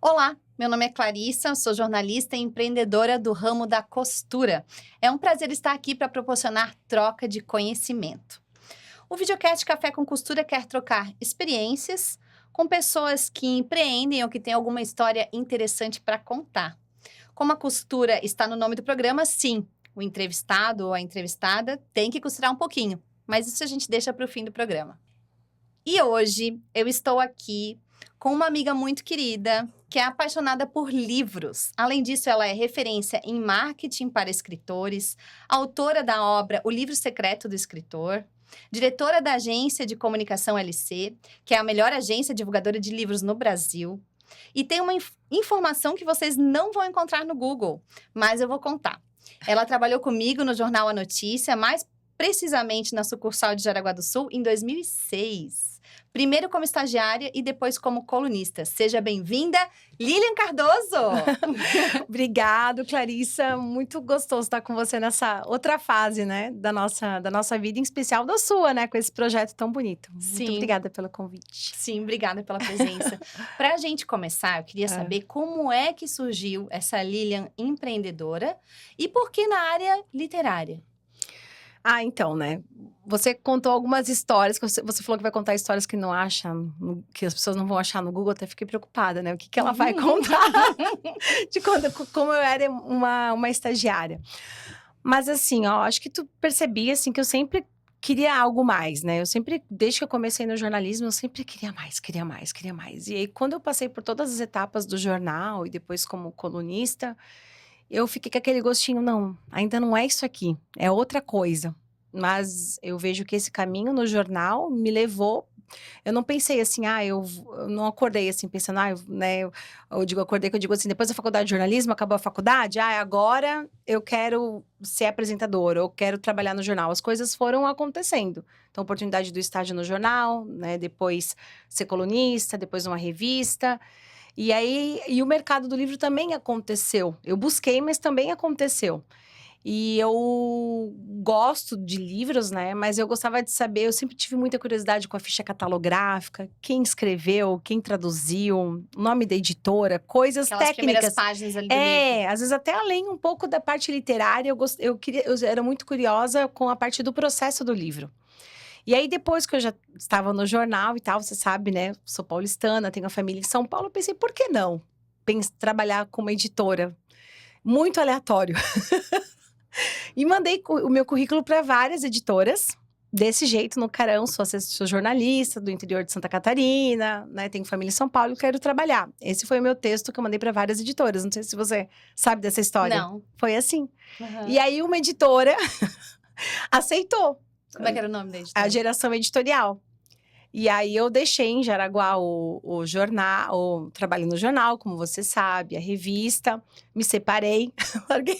Olá, meu nome é Clarissa, sou jornalista e empreendedora do ramo da costura. É um prazer estar aqui para proporcionar troca de conhecimento. O videocast Café com Costura quer trocar experiências com pessoas que empreendem ou que têm alguma história interessante para contar. Como a costura está no nome do programa, sim, o entrevistado ou a entrevistada tem que costurar um pouquinho, mas isso a gente deixa para o fim do programa. E hoje eu estou aqui com uma amiga muito querida, que é apaixonada por livros. Além disso, ela é referência em marketing para escritores, autora da obra O Livro Secreto do Escritor, diretora da agência de comunicação LC, que é a melhor agência divulgadora de livros no Brasil. E tem uma informação que vocês não vão encontrar no Google, mas eu vou contar. Ela trabalhou comigo no jornal A Notícia, mais precisamente na sucursal de Jaraguá do Sul, em 2006. Primeiro como estagiária e depois como colunista. Seja bem-vinda, Lilian Cardoso! Obrigado, Clarissa. Muito gostoso estar com você nessa outra fase, né, da nossa vida, em especial da sua, né, com esse projeto tão bonito. Sim. Muito obrigada pelo convite. Sim, obrigada pela presença. Para a gente começar, eu queria saber como é que surgiu essa Lilian empreendedora e por que na área literária? Então, né, você contou algumas histórias, que você falou que vai contar histórias que não acham, que as pessoas não vão achar no Google, até fiquei preocupada, né, o que ela vai contar de como eu era uma estagiária. Mas assim, ó, acho que tu percebia, assim, que eu sempre queria algo mais, né? Eu sempre, desde que eu comecei no jornalismo, eu sempre queria mais, queria mais, queria mais. E aí, quando eu passei por todas as etapas do jornal e depois como colunista, eu fiquei com aquele gostinho, não, ainda não é isso aqui, é outra coisa. Mas eu vejo que esse caminho no jornal me levou. Eu não pensei assim, eu não acordei assim, pensando, eu digo, acordei que eu digo assim, depois da faculdade de jornalismo, acabou a faculdade, agora eu quero ser apresentadora, eu quero trabalhar no jornal. As coisas foram acontecendo. Então, oportunidade do estágio no jornal, né, depois ser colunista, depois uma revista. E aí, o mercado do livro também aconteceu. Eu busquei, mas também aconteceu. E eu gosto de livros, né? Mas eu gostava de saber, eu sempre tive muita curiosidade com a ficha catalográfica, quem escreveu, quem traduziu, o nome da editora, coisas Aquelas primeiras técnicas. páginas ali do livro. Às vezes até além um pouco da parte literária, eu era muito curiosa com a parte do processo do livro. E aí, depois que eu já estava no jornal e tal, você sabe, né? Sou paulistana, tenho a família em São Paulo, eu pensei, por que não trabalhar como editora? Muito aleatório. E mandei o meu currículo para várias editoras, desse jeito, no carão, sou jornalista do interior de Santa Catarina, né? Tenho família em São Paulo e quero trabalhar. Esse foi o meu texto que eu mandei para várias editoras. Não sei se você sabe dessa história. Não. Foi assim. Uhum. E aí, uma editora aceitou. Como é que era o nome da editora? A Geração Editorial. E aí, eu deixei em Jaraguá o jornal, trabalho no jornal, como você sabe, a revista. Me separei, larguei,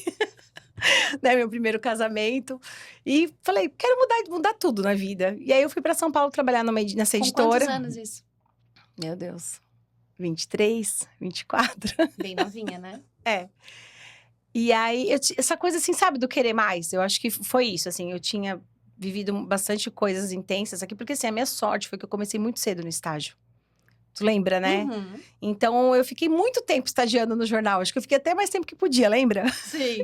né, meu primeiro casamento. E falei, quero mudar tudo na vida. E aí, eu fui para São Paulo trabalhar nessa editora. Com quantos anos isso? Meu Deus, 23, 24. Bem novinha, né? E aí, essa coisa assim, sabe, do querer mais. Eu acho que foi isso, assim, eu tinha vivido bastante coisas intensas aqui. Porque assim, a minha sorte foi que eu comecei muito cedo no estágio. Tu lembra, né? Uhum. Então, eu fiquei muito tempo estagiando no jornal. Acho que eu fiquei até mais tempo que podia, lembra? Sim.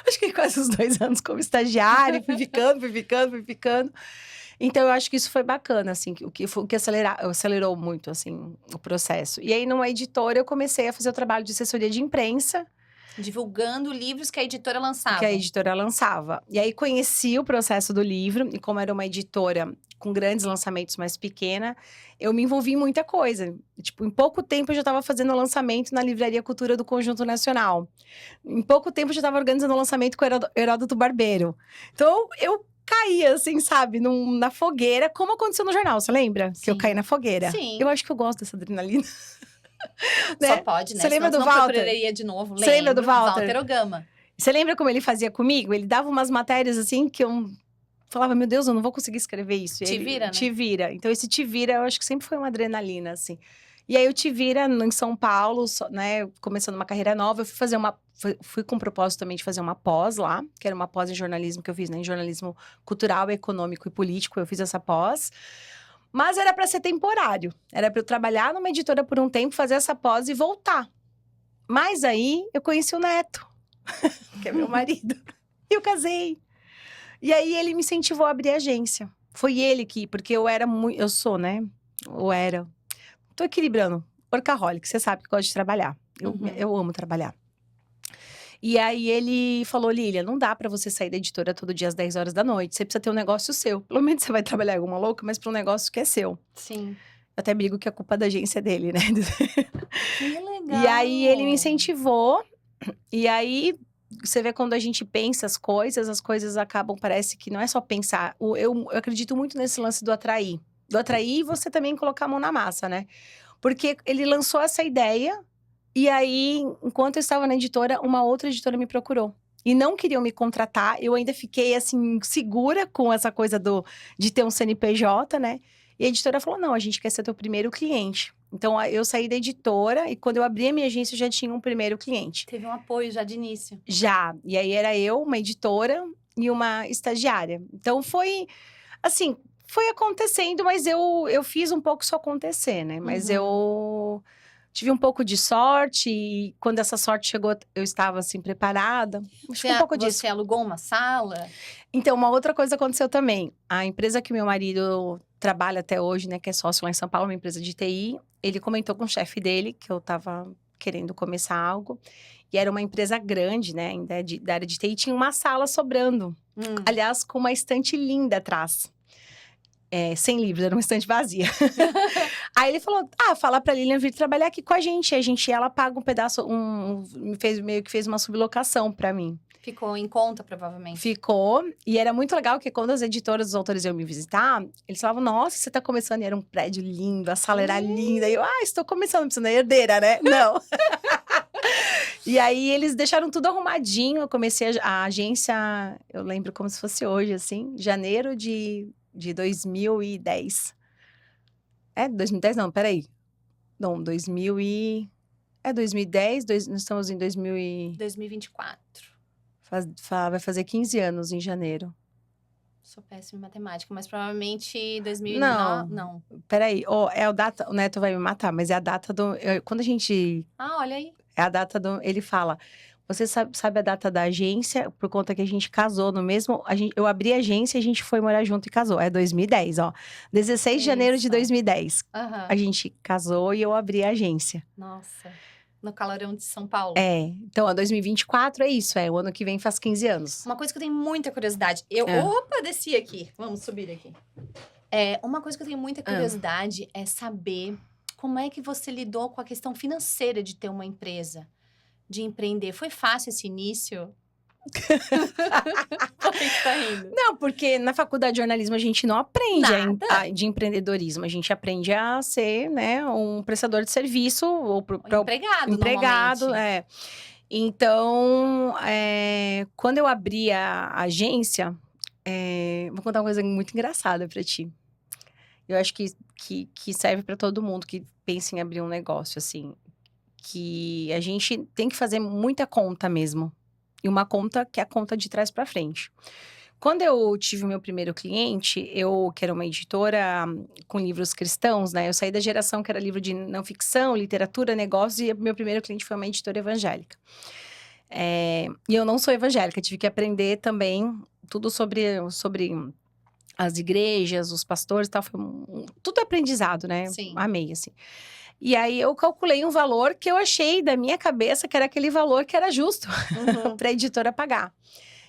Acho que quase uns 2 anos como estagiária. Fui ficando. Então, eu acho que isso foi bacana, assim. O que acelerou muito, assim, o processo. E aí, numa editora, eu comecei a fazer o trabalho de assessoria de imprensa. Divulgando livros que a editora lançava. Que a editora lançava. E aí, conheci o processo do livro. E como era uma editora com grandes lançamentos, mais pequena, eu me envolvi em muita coisa. Tipo, em pouco tempo, eu já estava fazendo o lançamento na Livraria Cultura do Conjunto Nacional. Em pouco tempo, eu já estava organizando o lançamento com o Heródoto Barbeiro. Então, eu caí, assim, sabe? Na fogueira, como aconteceu no jornal, você lembra? Sim. Que eu caí na fogueira. Sim. Eu acho que eu gosto dessa adrenalina. Né? Só pode, né? Você lembra do Walter? Não procuraria de novo. Você lembra do Walter? Walter Ogama. Você lembra como ele fazia comigo? Ele dava umas matérias, assim, que eu falava, meu Deus, eu não vou conseguir escrever isso. Vira, né? Te vira. Então, esse te vira, eu acho que sempre foi uma adrenalina, assim. E aí, o te vira em São Paulo, né? Começando uma carreira nova, eu fui com o propósito também de fazer uma pós lá, que era uma pós em jornalismo que eu fiz, né? Em jornalismo cultural, econômico e político, eu fiz essa pós. Mas era para ser temporário. Era para eu trabalhar numa editora por um tempo, fazer essa pós e voltar. Mas aí, eu conheci o Neto, que é meu marido. E eu casei. E aí, ele me incentivou a abrir a agência. Foi ele que... Porque eu era muito... Eu sou, né? Ou era... Tô equilibrando. Workaholic, você sabe que eu gosto de trabalhar. Eu amo trabalhar. E aí, ele falou, Lilian, não dá pra você sair da editora todo dia às 10 horas da noite. Você precisa ter um negócio seu. Pelo menos você vai trabalhar alguma louca, mas pra um negócio que é seu. Sim. Eu até brigo que a culpa da agência é dele, né? Que legal! E aí, ele me incentivou. E aí, você vê quando a gente pensa as coisas acabam, parece que não é só pensar. Eu acredito muito nesse lance do atrair. Do atrair e você também colocar a mão na massa, né? Porque ele lançou essa ideia, e aí, enquanto eu estava na editora, uma outra editora me procurou. E não queriam me contratar, eu ainda fiquei, assim, segura com essa coisa de ter um CNPJ, né? E a editora falou, não, a gente quer ser teu primeiro cliente. Então, eu saí da editora, e quando eu abri a minha agência, eu já tinha um primeiro cliente. Teve um apoio já de início. Já, e aí era eu, uma editora e uma estagiária. Então, foi, assim, foi acontecendo, mas eu fiz um pouco isso acontecer, né? Mas eu tive um pouco de sorte, e quando essa sorte chegou, eu estava, assim, preparada. Acho que um pouco disso. Você alugou uma sala? Então, uma outra coisa aconteceu também. A empresa que meu marido trabalha até hoje, né, que é sócio lá em São Paulo, uma empresa de TI, ele comentou com o chefe dele que eu estava querendo começar algo. E era uma empresa grande, né, ainda da área de TI, tinha uma sala sobrando. Aliás, com uma estante linda atrás. Sem livros, era uma estante vazia. Aí ele falou, fala pra Lilian vir trabalhar aqui com a gente. Ela paga um pedaço, meio que fez uma sublocação pra mim. Ficou em conta, provavelmente. Ficou. E era muito legal, porque quando as editoras, os autores iam me visitar, eles falavam, nossa, você tá começando. E era um prédio lindo, a sala era linda. E eu, estou começando, não precisa herdeira, né? Não. E aí, eles deixaram tudo arrumadinho. Eu comecei a agência, eu lembro como se fosse hoje, assim. Janeiro de 2010. 2010 não, peraí. Não, 2010, nós estamos em 2024. Vai fazer 15 anos em janeiro. Sou péssima em matemática, mas provavelmente 2009. Não. Peraí, é a data, o Neto vai me matar, mas é a data quando a gente... olha aí. É a data ele fala, você sabe a data da agência, por conta que a gente casou no mesmo... eu abri a agência, a gente foi morar junto e casou. É 2010, ó. 16 de janeiro de 2010. A gente casou e eu abri a agência. Nossa. No calorão de São Paulo. Então, 2024 é isso, o ano que vem faz 15 anos. Uma coisa que eu tenho muita curiosidade. Opa, desci aqui. Vamos subir aqui. Uma coisa que eu tenho muita curiosidade é saber como é que você lidou com a questão financeira de ter uma empresa, de empreender. Foi fácil esse início? Por que tá rindo? Não, porque na faculdade de jornalismo a gente não aprende de empreendedorismo. A gente aprende a ser, né, um prestador de serviço. Ou empregado, Então, quando eu abri a agência, vou contar uma coisa muito engraçada pra ti. Eu acho que serve pra todo mundo que pensa em abrir um negócio, assim. Que a gente tem que fazer muita conta mesmo. E uma conta que é a conta de trás para frente. Quando eu tive o meu primeiro cliente, que era uma editora com livros cristãos, né? Eu saí da geração que era livro de não ficção, literatura, negócios, e meu primeiro cliente foi uma editora evangélica. E eu não sou evangélica, tive que aprender também tudo sobre as igrejas, os pastores e tal. Foi tudo aprendizado, né? Sim. Amei, assim. E aí, eu calculei um valor que eu achei da minha cabeça que era aquele valor que era justo para a editora pagar.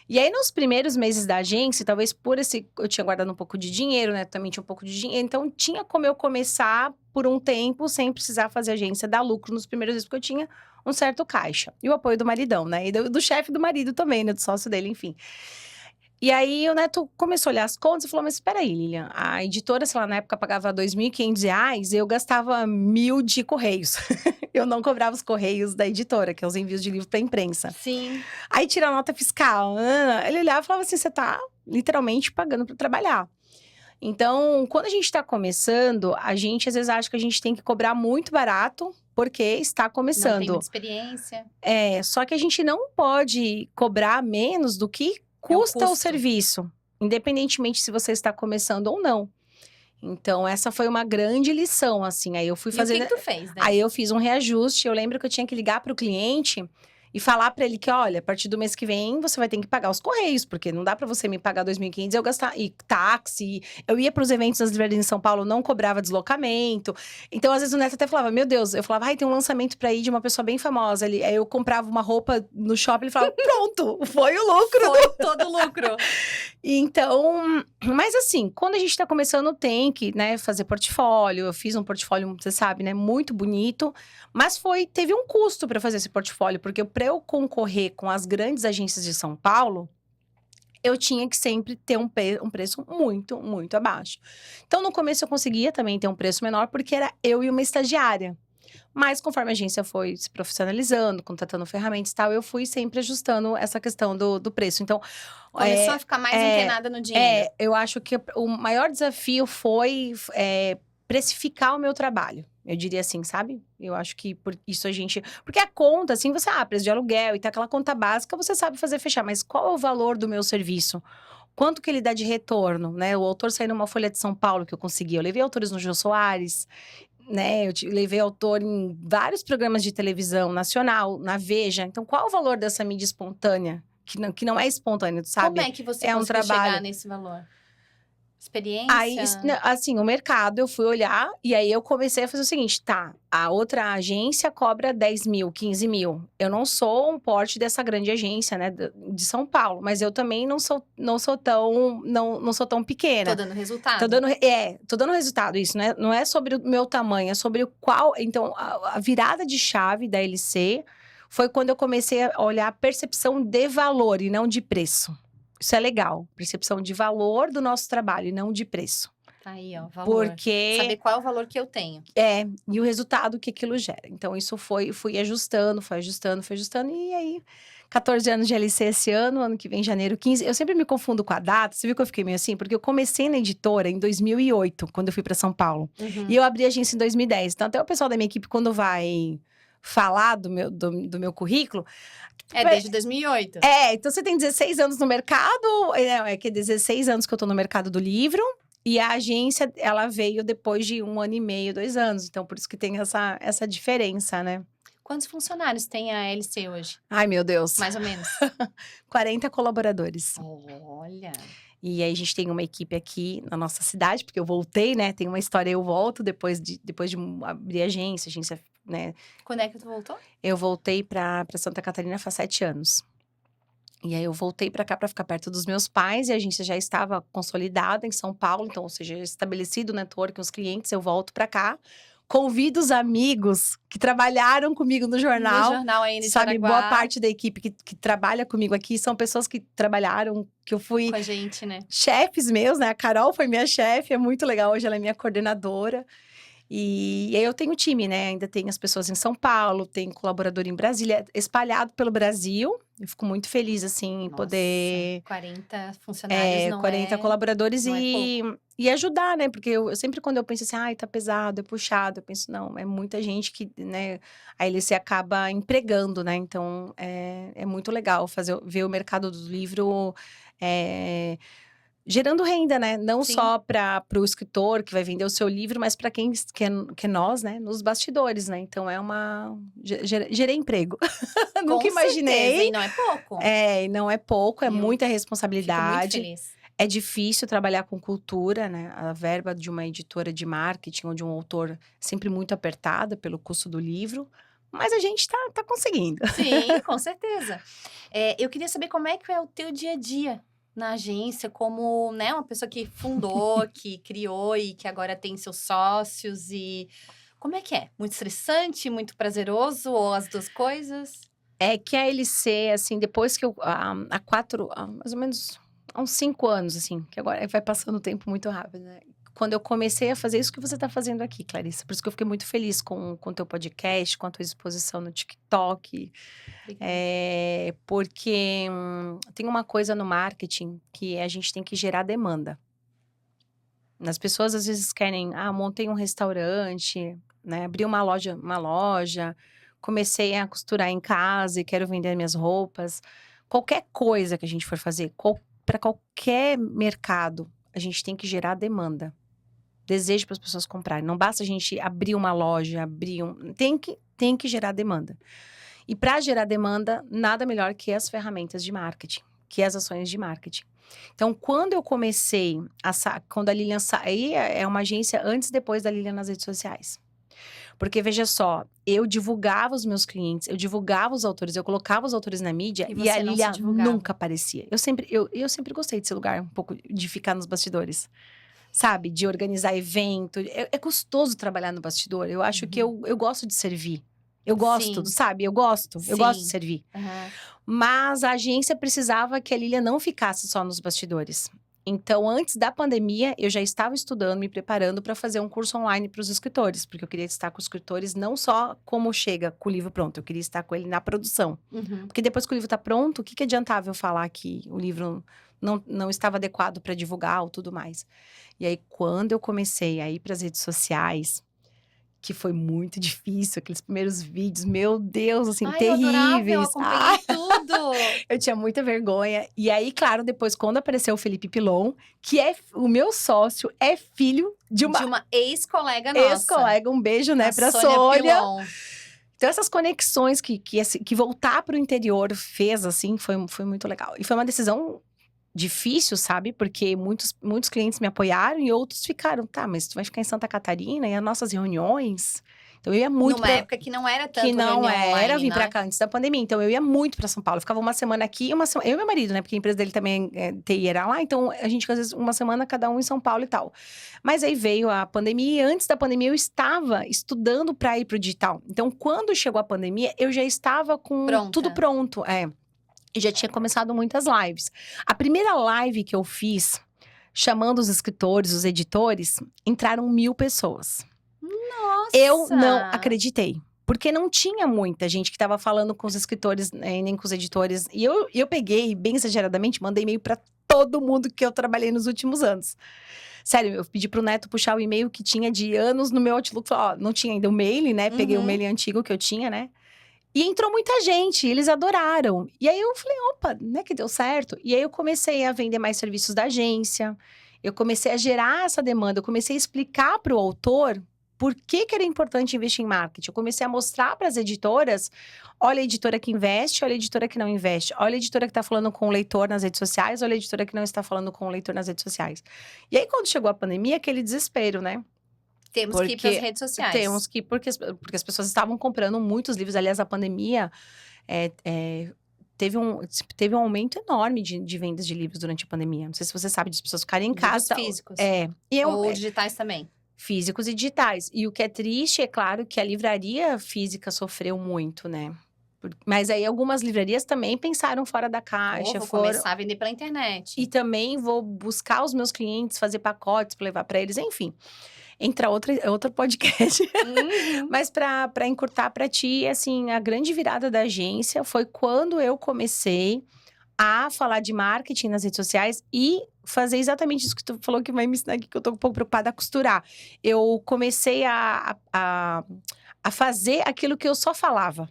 E aí, nos primeiros meses da agência, talvez eu tinha guardado um pouco de dinheiro, né? Também tinha um pouco de dinheiro. Então, tinha como eu começar por um tempo, sem precisar fazer agência, dar lucro nos primeiros meses, porque eu tinha um certo caixa. E o apoio do maridão, né? E do chefe do marido também, né? Do sócio dele, enfim. E aí, o Neto começou a olhar as contas e falou, mas espera aí, Lilian, a editora, sei lá, na época pagava R$2.500, eu gastava 1.000 de correios. Eu não cobrava os correios da editora, que é os envios de livro para imprensa. Sim. Aí, tira a nota fiscal. Ele olhava e falava assim, você tá literalmente pagando para trabalhar. Então, quando a gente está começando, a gente às vezes acha que a gente tem que cobrar muito barato, porque está começando. Não tem muita experiência. Só que a gente não pode cobrar menos do que custa o serviço, independentemente se você está começando ou não. Então, essa foi uma grande lição, assim. Aí eu fui E o fazer. que tu fez, né? Aí eu fiz um reajuste. Eu lembro que eu tinha que ligar para o cliente e falar para ele que, olha, a partir do mês que vem você vai ter que pagar os correios, porque não dá para você me pagar 2.500 e eu gastar e táxi. Eu ia para os eventos das livrarias em São Paulo, não cobrava deslocamento. Então, às vezes o Neto até falava, meu Deus, eu falava, ai, tem um lançamento para ir de uma pessoa bem famosa ali. Aí eu comprava uma roupa no shopping, ele falava, pronto, foi o lucro. Foi todo o lucro. Então, mas assim, quando a gente tá começando, tem que, né, fazer portfólio. Eu fiz um portfólio, você sabe, né, muito bonito. Mas teve um custo para fazer esse portfólio, porque para eu concorrer com as grandes agências de São Paulo, eu tinha que sempre ter um preço muito, muito abaixo. Então, no começo eu conseguia também ter um preço menor, porque era eu e uma estagiária. Mas conforme a agência foi se profissionalizando, contratando ferramentas e tal, eu fui sempre ajustando essa questão do preço. Então, Começou a ficar mais antenada no dinheiro. eu acho que o maior desafio foi precificar o meu trabalho. Eu diria assim, sabe? Eu acho que por isso a gente... Porque a conta, assim, você, preço de aluguel e tá aquela conta básica, você sabe fazer fechar. Mas qual é o valor do meu serviço? Quanto que ele dá de retorno, né? O autor saiu numa Folha de São Paulo que eu consegui. Eu levei autores no Jô Soares, né? Levei autor em vários programas de televisão nacional, na Veja. Então, qual o valor dessa mídia espontânea? Que não é espontânea, tu sabe? Como é que você É um conseguiu chegar trabalho. nesse valor? Experiência? Aí, assim, o mercado, eu fui olhar e aí eu comecei a fazer o seguinte, tá, a outra agência cobra 10 mil, 15 mil. Eu não sou um porte dessa grande agência, né, de São Paulo, mas eu também não sou tão pequena. Tô dando resultado. Tô dando resultado, isso, né? Não é sobre o meu tamanho, é sobre o qual... Então, a virada de chave da LC foi quando eu comecei a olhar a percepção de valor e não de preço. Isso é legal, percepção de valor do nosso trabalho e não de preço. Tá aí, ó, valor. Porque... Saber qual é o valor que eu tenho. E o resultado que aquilo gera. Então, isso fui ajustando, e aí... 14 anos de LC esse ano que vem, janeiro 15. Eu sempre me confundo com a data. Você viu que eu fiquei meio assim? Porque eu comecei na editora em 2008, quando eu fui para São Paulo. Uhum. E eu abri a agência em 2010. Então, até o pessoal da minha equipe, quando vai falar do meu currículo... Desde 2008. Então você tem 16 anos no mercado, é que 16 anos que eu tô no mercado do livro. E a agência, ela veio depois de 1 ano e meio, 2 anos. Então, por isso que tem essa diferença, né? Quantos funcionários tem a LC hoje? Ai, meu Deus. Mais ou menos. 40 colaboradores. Olha. E aí, a gente tem uma equipe aqui na nossa cidade, porque eu voltei, né? Tem uma história, eu volto depois de abrir agência, né? Quando é que tu voltou? Eu voltei pra Santa Catarina faz 7 anos. E aí, eu voltei pra cá pra ficar perto dos meus pais. E a agência já estava consolidada em São Paulo. Então, ou seja, estabelecido o network com os clientes. Eu volto pra cá. Convido os amigos que trabalharam comigo no jornal. No jornal ainda de Sabe, Jaraguá. boa parte da equipe que trabalha comigo aqui são pessoas que trabalharam, que eu fui... Com a gente, né? Chefes meus, né? A Carol foi minha chefe, é muito legal. Hoje ela é minha coordenadora. E aí eu tenho time, né? Ainda tem as pessoas em São Paulo, tem colaborador em Brasília, espalhado pelo Brasil. Eu fico muito feliz, assim, em Nossa, poder... 40 funcionários não 40 colaboradores não é e ajudar, né? Porque eu sempre, quando eu penso assim, ai, tá pesado, é puxado, eu penso, não, é muita gente que, né? A LC acaba empregando, né? Então, é muito legal ver o mercado do livro... gerando renda, né? Não Sim. só para o escritor que vai vender o seu livro, mas para quem que é nós, né? Nos bastidores, né? Então, gerei emprego. Nunca imaginei. Certeza, e não é pouco. E não é pouco, é muita Fico responsabilidade. muito feliz. É difícil trabalhar com cultura, né? A verba de uma editora de marketing ou de um autor sempre muito apertada pelo custo do livro. Mas a gente tá conseguindo. Sim, com certeza. Eu queria saber como é que é o teu dia a dia na agência, como, né, uma pessoa que fundou, que criou e que agora tem seus sócios e... Como é que é? Muito estressante, muito prazeroso ou as duas coisas? É que a LC, assim, depois que mais ou menos, há uns 5 anos, assim, que agora vai passando o tempo muito rápido, né? Quando eu comecei a fazer isso que você tá fazendo aqui, Clarissa. Por isso que eu fiquei muito feliz com o teu podcast, com a tua exposição no TikTok. Porque tem uma coisa no marketing que a gente tem que gerar demanda. As pessoas, às vezes, querem... montei um restaurante, né? Abri uma loja... Comecei a costurar em casa e quero vender minhas roupas. Qualquer coisa que a gente for fazer, para qualquer mercado, a gente tem que gerar demanda. Desejo para as pessoas comprarem. Não basta a gente abrir uma loja, Tem que gerar demanda. E para gerar demanda, nada melhor que as ferramentas de marketing, que as ações de marketing. Então, quando eu comecei, quando a Lilian aí é uma agência antes e depois da Lilian nas redes sociais. Porque, veja só, eu divulgava os meus clientes, eu divulgava os autores, eu colocava os autores na mídia e a Lilian nunca aparecia. Eu sempre gostei desse lugar, um pouco de ficar nos bastidores. Sabe? De organizar evento. É custoso trabalhar no bastidor. Eu acho que eu gosto de servir. Eu gosto, sabe? Eu gosto de servir. Mas a agência precisava que a Lilian não ficasse só nos bastidores. Então, antes da pandemia, eu já estava estudando, me preparando para fazer um curso online para os escritores. Porque eu queria estar com os escritores não só como chega com o livro pronto. Eu queria estar com ele na produção. Porque depois que o livro está pronto, o que adiantava eu falar que o livro não estava adequado para divulgar ou tudo mais. E aí, quando eu comecei a ir para as redes sociais, que foi muito difícil, aqueles primeiros vídeos, meu Deus, assim, terríveis. Eu acompanhei tudo! Eu tinha muita vergonha. E aí, claro, depois, quando apareceu o Felipe Pilon, que é o meu sócio, é filho de uma ex-colega nossa. Ex-colega, um beijo, né, pra Sônia. Então, essas conexões que voltar para o interior fez, assim, foi muito legal. E foi uma decisão difícil, sabe? Porque muitos clientes me apoiaram e outros ficaram, tá, mas tu vai ficar em Santa Catarina e as nossas reuniões... Então, eu ia muito Numa época que não era tanto que não era, online, vim pra cá antes da pandemia. Então, eu ia muito pra São Paulo. Eu ficava uma semana aqui, uma semana... Eu e meu marido, né? Porque a empresa dele também TI era lá. Então, a gente, às vezes, uma semana cada um em São Paulo e tal. Mas aí veio a pandemia. E antes da pandemia, eu estava estudando pra ir pro digital. Então, quando chegou a pandemia, eu já estava com tudo pronto. E já tinha começado muitas lives. A primeira live que eu fiz, chamando os escritores, os editores, entraram 1000 pessoas. Nossa! Eu não acreditei. Porque não tinha muita gente que estava falando com os escritores, nem com os editores. E eu peguei, bem exageradamente, mandei e-mail para todo mundo que eu trabalhei nos últimos anos. Sério, eu pedi pro Neto puxar o e-mail que tinha de anos no meu Outlook. Ó, não tinha ainda o mail, né? Peguei o mail antigo que eu tinha, né? E entrou muita gente, eles adoraram. E aí eu falei, opa, né, que deu certo. E aí eu comecei a vender mais serviços da agência. Eu comecei a gerar essa demanda. Eu comecei a explicar para o autor por que era importante investir em marketing. Eu comecei a mostrar para as editoras, olha a editora que investe, olha a editora que não investe. Olha a editora que está falando com o leitor nas redes sociais, olha a editora que não está falando com o leitor nas redes sociais. E aí, quando chegou a pandemia, aquele desespero, né? Temos que ir para as redes sociais. Temos que ir, porque as pessoas estavam comprando muitos livros. Aliás, a pandemia teve um aumento enorme de vendas de livros durante a pandemia. Não sei se você sabe, as pessoas ficarem em casa. Físicos. Ou digitais também. Físicos e digitais. E o que é triste, é claro, que a livraria física sofreu muito, né? Mas aí algumas livrarias também pensaram fora da caixa. Vou começar a vender pela internet. E também vou buscar os meus clientes, fazer pacotes para levar para eles, enfim. Entra outro podcast. Mas para encurtar para ti, assim, a grande virada da agência foi quando eu comecei a falar de marketing nas redes sociais e fazer exatamente isso que tu falou que vai me ensinar aqui, que eu tô um pouco preocupada, a costurar. Eu comecei a fazer aquilo que eu só falava.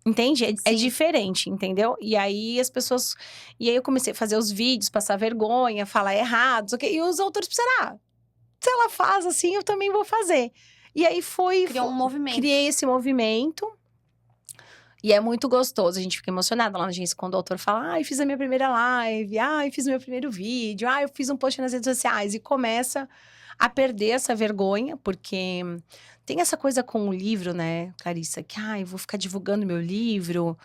Entende? É diferente, entendeu? E aí as pessoas... E aí eu comecei a fazer os vídeos, passar vergonha, falar errado, okay? E os autores pensaram, se ela faz assim, eu também vou fazer. E aí Criou um movimento. Criei esse movimento. E é muito gostoso, a gente fica emocionada lá na agência quando o autor fala, eu fiz a minha primeira live, eu fiz o meu primeiro vídeo, eu fiz um post nas redes sociais. E começa a perder essa vergonha, porque tem essa coisa com o livro, né, Clarissa? Que, eu vou ficar divulgando meu livro,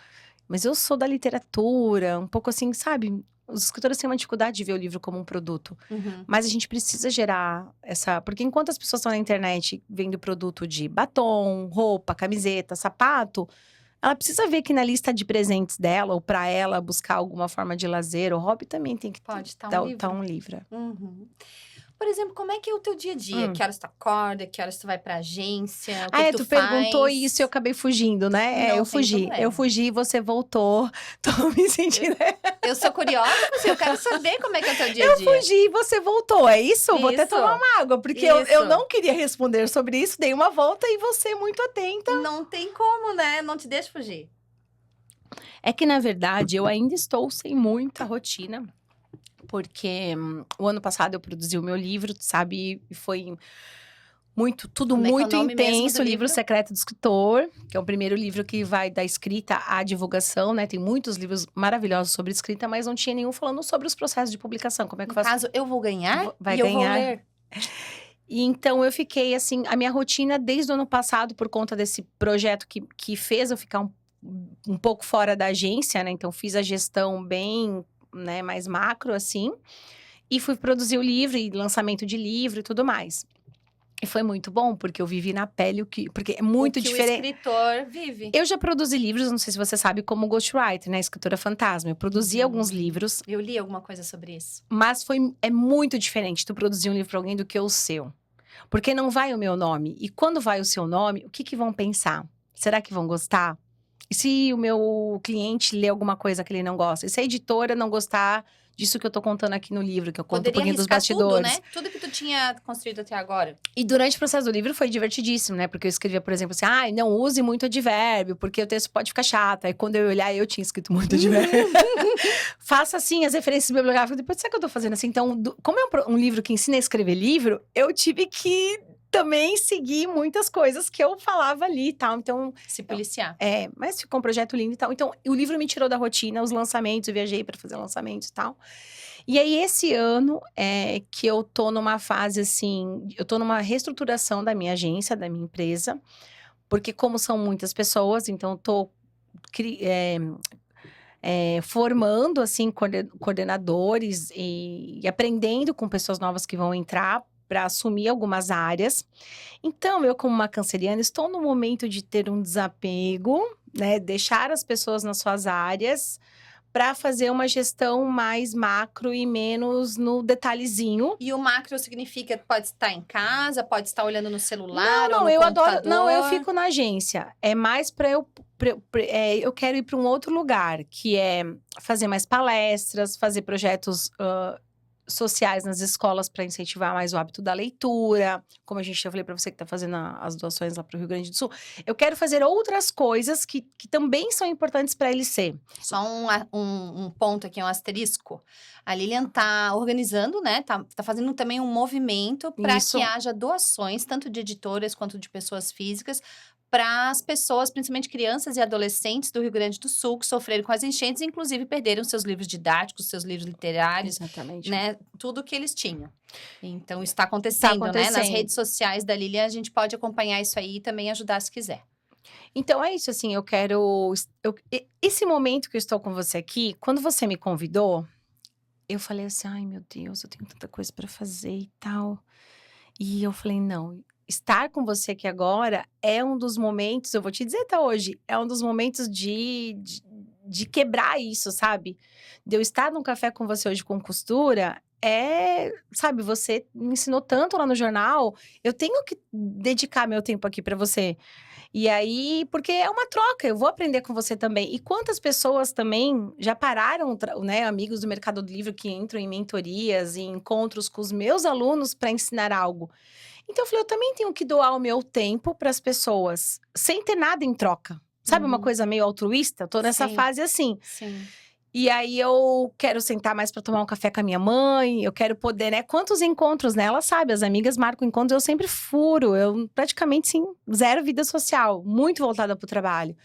mas eu sou da literatura, um pouco assim, sabe? Os escritores têm uma dificuldade de ver o livro como um produto. Mas a gente precisa gerar essa... Porque enquanto as pessoas estão na internet vendo produto de batom, roupa, camiseta, sapato, ela precisa ver que na lista de presentes dela, ou para ela buscar alguma forma de lazer ou hobby, também tem que estar um livro. Por exemplo, como é que é o teu dia a dia? Que horas tu acorda? Que horas tu vai pra agência? Tu perguntou isso e eu acabei fugindo, né? Eu fugi, você voltou. Tô me sentindo... Eu sou curiosa, eu quero saber como é que é o teu dia a dia. Eu fugi e você voltou, é isso? Vou até tomar uma água, porque eu não queria responder sobre isso, dei uma volta e você muito atenta. Não tem como, né? Não te deixa fugir. É que, na verdade, eu ainda estou sem muita rotina. porque o ano passado eu produzi o meu livro, sabe? E foi tudo Como é que é o muito nome mesmo intenso, do o livro livro? Secreto do Escritor, que é o primeiro livro que vai da escrita à divulgação, né? Tem muitos livros maravilhosos sobre escrita, mas não tinha nenhum falando sobre os processos de publicação. Como é que No eu faço? caso, eu vou ganhar Vai e eu vou ganhar. ler. E então eu fiquei assim, a minha rotina desde o ano passado, por conta desse projeto que fez eu ficar um pouco fora da agência, né? Então fiz a gestão bem, né, mais macro, assim. E fui produzir o livro e lançamento de livro e tudo mais. E foi muito bom, porque eu vivi na pele porque é muito o que diferente. o escritor vive. Eu já produzi livros, não sei se você sabe, como ghostwriter, né? Escritora fantasma. Eu produzi alguns livros, Eu li alguma coisa sobre isso. mas é muito diferente tu produzir um livro para alguém do que o seu. Porque não vai o meu nome. E quando vai o seu nome, o que vão pensar? Será que vão gostar? E se o meu cliente lê alguma coisa que ele não gosta? E se a editora não gostar disso que eu tô contando aqui no livro, que eu conto um Poderia pouquinho dos arriscar bastidores? tudo, né? Tudo que tu tinha construído até agora. E durante o processo do livro foi divertidíssimo, né? Porque eu escrevia, por exemplo, assim, não use muito advérbio, porque o texto pode ficar chato. Aí quando eu olhar, eu tinha escrito muito advérbio. Faça assim as referências bibliográficas. Depois, sabe o que eu tô fazendo assim? Então, como é um livro que ensina a escrever livro, eu tive que também seguir muitas coisas que eu falava ali e tal. Então, Se policiar. mas ficou um projeto lindo e tal. Então, o livro me tirou da rotina, os lançamentos, eu viajei para fazer lançamentos e tal. E aí, esse ano que eu tô numa fase, assim, eu tô numa reestruturação da minha agência, da minha empresa. Porque como são muitas pessoas, então eu tô formando, assim, coordenadores e aprendendo com pessoas novas que vão entrar para assumir algumas áreas. Então, eu como uma canceriana, estou no momento de ter um desapego, né? Deixar as pessoas nas suas áreas para fazer uma gestão mais macro e menos no detalhezinho. E o macro significa que pode estar em casa, pode estar olhando no celular ou no eu computador. adoro. Não, eu fico na agência. É mais para eu quero ir para um outro lugar, que é fazer mais palestras, fazer projetos sociais nas escolas para incentivar mais o hábito da leitura. Como a gente já falei para você que está fazendo as doações lá para o Rio Grande do Sul. Eu quero fazer outras coisas que também são importantes para ele ser. Só um ponto aqui, um asterisco. A Lilian tá organizando, né? Tá fazendo também um movimento para Isso. que haja doações, tanto de editoras quanto de pessoas físicas, para as pessoas, principalmente crianças e adolescentes do Rio Grande do Sul, que sofreram com as enchentes e, inclusive, perderam seus livros didáticos, seus livros literários, Exatamente. né? Tudo que eles tinham. Então, está acontecendo, né? Nas redes sociais da Lilian, a gente pode acompanhar isso aí e também ajudar se quiser. Então, é isso, assim, eu quero... esse momento que eu estou com você aqui, quando você me convidou, eu falei assim, ai, meu Deus, eu tenho tanta coisa para fazer e tal. E eu falei, não, estar com você aqui agora é um dos momentos, eu vou te dizer até hoje, é um dos momentos de quebrar isso, sabe? De eu estar num café com você hoje com costura, sabe, você me ensinou tanto lá no jornal, eu tenho que dedicar meu tempo aqui para você. E aí, porque é uma troca, eu vou aprender com você também. E quantas pessoas também já pararam, né, amigos do Mercado Livre que entram em mentorias, em encontros com os meus alunos para ensinar algo. Então eu falei, eu também tenho que doar o meu tempo para as pessoas, sem ter nada em troca. Sabe uma coisa meio altruísta? Eu tô nessa fase assim. Sim. E aí eu quero sentar mais para tomar um café com a minha mãe, eu quero poder, né? Quantos encontros, né? Ela sabe, as amigas marcam encontros, eu sempre furo. Eu praticamente, sim, zero vida social, muito voltada pro trabalho.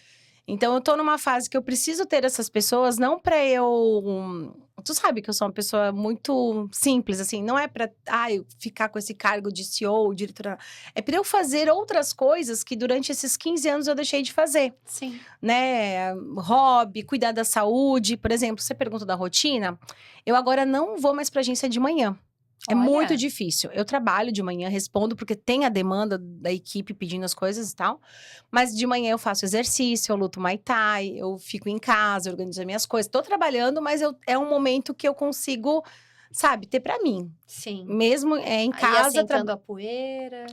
Então eu tô numa fase que eu preciso ter essas pessoas, não para eu... Tu sabe que eu sou uma pessoa muito simples, assim, não é pra eu ficar com esse cargo de CEO, diretora. É para eu fazer outras coisas que durante esses 15 anos eu deixei de fazer. Sim. Né? Hobby, cuidar da saúde. Por exemplo, você pergunta da rotina, eu agora não vou mais pra agência de manhã. É muito difícil. Eu trabalho de manhã, respondo, porque tem a demanda da equipe pedindo as coisas e tal. Mas de manhã eu faço exercício, eu luto Muay Thai, eu fico em casa, organizo as minhas coisas. Tô trabalhando, mas é um momento que eu consigo, sabe, ter pra mim. Sim. Mesmo em Aí, casa. assentando a poeira.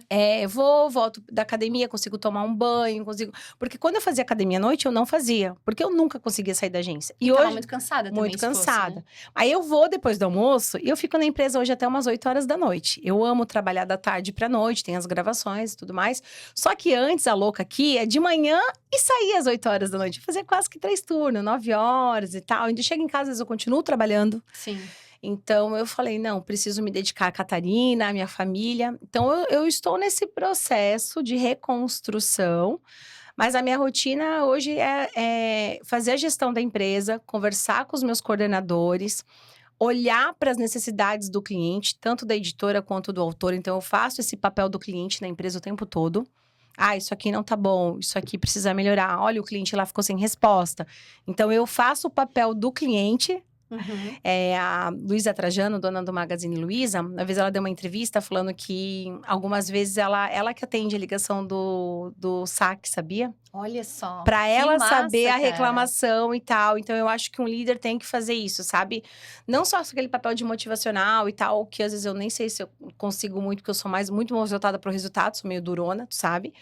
Volto da academia, consigo tomar um banho, consigo... Porque quando eu fazia academia à noite, eu não fazia. Porque eu nunca conseguia sair da agência. E hoje, muito cansada também. Muito cansada. Aí eu vou depois do almoço e eu fico na empresa hoje até umas 8 horas da noite. Eu amo trabalhar da tarde pra noite, tem as gravações e tudo mais. Só que antes, a louca aqui é de manhã e sair às 8 horas da noite. Fazer quase que 3 turnos, 9 horas e tal. Ainda chego em casa, às vezes eu continuo trabalhando. Sim. Então, eu falei, não, preciso me dedicar a Catarina, à minha família. Então, eu estou nesse processo de reconstrução. Mas a minha rotina hoje é fazer a gestão da empresa, conversar com os meus coordenadores, olhar para as necessidades do cliente, tanto da editora quanto do autor. Então, eu faço esse papel do cliente na empresa o tempo todo. Ah, isso aqui não tá bom, isso aqui precisa melhorar. Olha, o cliente lá ficou sem resposta. Então, eu faço o papel do cliente. Uhum. A Luísa Trajano, dona do Magazine Luiza, uma vez ela deu uma entrevista falando que algumas vezes ela que atende a ligação do saque, sabia? Olha só. Pra que ela massa, saber a cara. reclamação e tal. Então, eu acho que um líder tem que fazer isso, sabe? Não só aquele papel de motivacional e tal, que às vezes eu nem sei se eu consigo muito, porque eu sou muito voltada pro resultado, sou meio durona, tu sabe?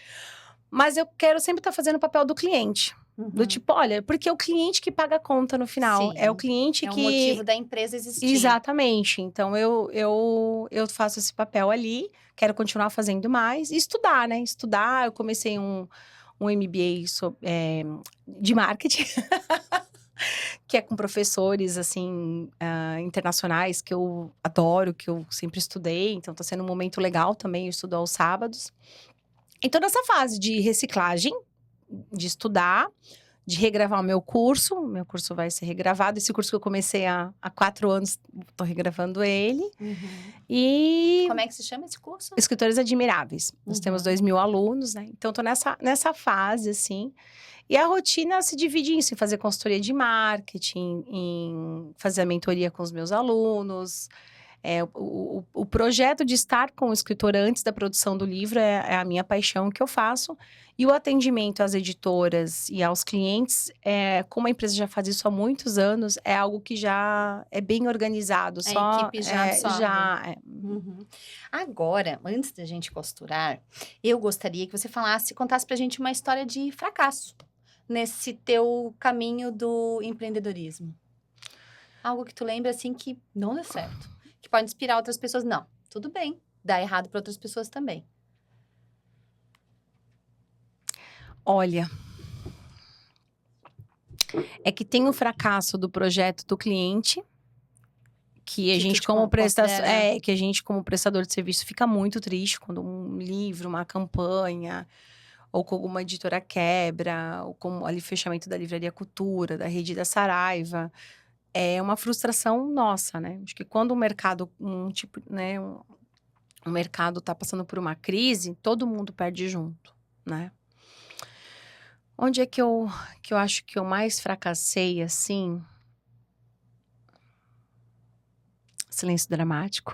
Mas eu quero sempre estar fazendo o papel do cliente. Do Uhum. tipo, olha, porque é o cliente que paga a conta no final. Sim. É o cliente É que. o motivo da empresa existir. Exatamente. Então, eu faço esse papel ali, quero continuar fazendo mais. E estudar, né? Estudar, eu comecei um MBA de marketing. Que é com professores, assim, internacionais, que eu adoro, que eu sempre estudei. Então, tá sendo um momento legal também, eu estudo aos sábados. Então, nessa fase de reciclagem, de estudar, de regravar o meu curso. O meu curso vai ser regravado. Esse curso que eu comecei há 4 anos, tô regravando ele. Uhum. E Como é que se chama esse curso? Escritores Admiráveis. Nós temos 2.000 alunos, né? Então, tô nessa fase, assim. E a rotina se divide nisso, em fazer consultoria de marketing, em fazer a mentoria com os meus alunos. O projeto de estar com o escritor antes da produção do livro é a minha paixão que eu faço. E o atendimento às editoras e aos clientes, como a empresa já faz isso há muitos anos, é algo que já é bem organizado. A equipe já absorve. Já. Uhum. Agora, antes da gente costurar, eu gostaria que você contasse pra gente uma história de fracasso nesse teu caminho do empreendedorismo. Algo que tu lembra, assim, que não deu certo. Que pode inspirar outras pessoas. Não, tudo bem. Dá errado para outras pessoas também. Olha, é que tem o fracasso do projeto do cliente, que a gente como que a gente como prestador de serviço fica muito triste quando um livro, uma campanha ou com alguma editora quebra, ou com ali fechamento da Livraria Cultura, da Rede da Saraiva. É uma frustração nossa, né? Acho que quando o mercado, o mercado tá passando por uma crise, todo mundo perde junto, né? Onde é que eu acho que eu mais fracassei, assim? Silêncio dramático.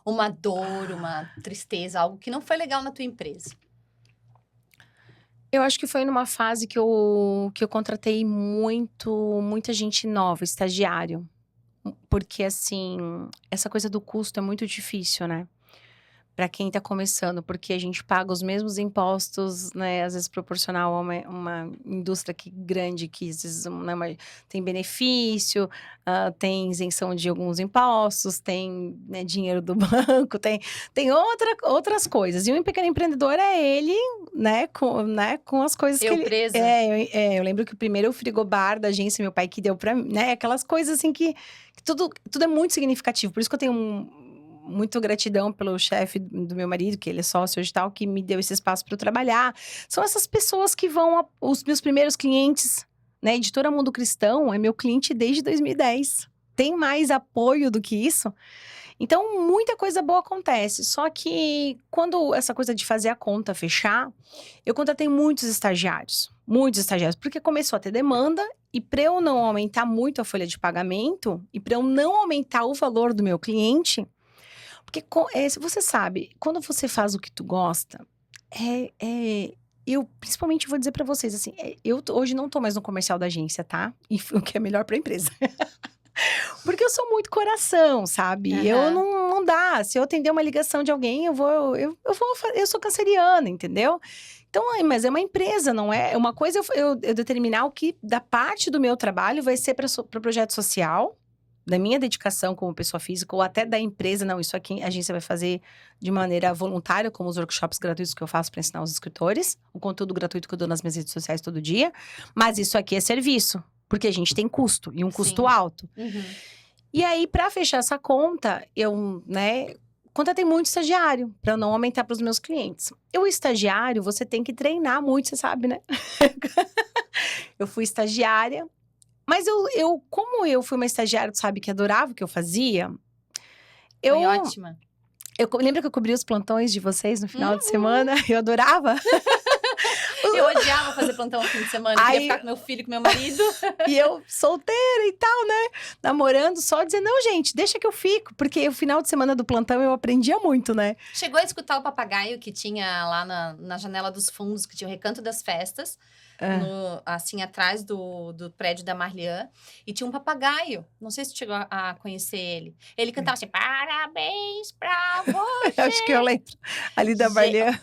Uma dor, uma tristeza, algo que não foi legal na tua empresa. Eu acho que foi numa fase que eu contratei muita gente nova, estagiário. Porque, assim, essa coisa do custo é muito difícil, né? Para quem tá começando, porque a gente paga os mesmos impostos, né? Às vezes proporcional a uma indústria grande, que às vezes tem benefício, tem isenção de alguns impostos, tem, né, dinheiro do banco, tem outras coisas. E um pequeno empreendedor é ele, né, com as coisas que ele... Presa. Eu lembro que o primeiro frigobar da agência, meu pai que deu pra mim, né? Aquelas coisas assim que tudo é muito significativo. Por isso que eu tenho muito gratidão pelo chefe do meu marido, que ele é sócio hoje e tal, que me deu esse espaço para eu trabalhar. São essas pessoas que vão, os meus primeiros clientes, né? Editora Mundo Cristão é meu cliente desde 2010. Tem mais apoio do que isso? Então, muita coisa boa acontece. Só que, quando essa coisa de fazer a conta fechar, eu contratei muitos estagiários, porque começou a ter demanda, e para eu não aumentar muito a folha de pagamento, e para eu não aumentar o valor do meu cliente, porque você sabe, quando você faz o que tu gosta, eu principalmente vou dizer pra vocês, assim, eu hoje não tô mais no comercial da agência, tá? E o que é melhor pra empresa. Porque eu sou muito coração, sabe? Uhum. Eu não dá. Se eu atender uma ligação de alguém, eu sou canceriana, entendeu? Então, mas é uma empresa, não é? Uma coisa eu determinar o que da parte do meu trabalho vai ser para projeto social, da minha dedicação como pessoa física, ou até da empresa. Não, isso aqui a agência vai fazer de maneira voluntária, como os workshops gratuitos que eu faço para ensinar os escritores, o conteúdo gratuito que eu dou nas minhas redes sociais todo dia. Mas isso aqui é serviço, porque a gente tem custo, e um custo alto. Uhum. E aí, para fechar essa conta, eu, né, contratei muito estagiário, para eu não aumentar para os meus clientes. E o estagiário, você tem que treinar muito, você sabe, né? Eu fui estagiária, mas como eu fui uma estagiária, tu sabe, que adorava o que eu fazia, eu, Foi ótima. lembra que eu cobria os plantões de vocês no final de semana? Eu adorava. Eu odiava fazer plantão no fim de semana. Eu queria ficar com meu filho, com meu marido. E eu solteira e tal, né? Namorando só, dizendo, não, gente, deixa que eu fico. Porque o final de semana do plantão eu aprendia muito, né? Chegou a escutar o papagaio que tinha lá na janela dos fundos, que tinha o Recanto das Festas. Assim, atrás do prédio da Marlian. E tinha um papagaio. Não sei se tu chegou a conhecer ele. Ele cantava assim, parabéns pra você. Acho que eu lembro. Ali da Marlian.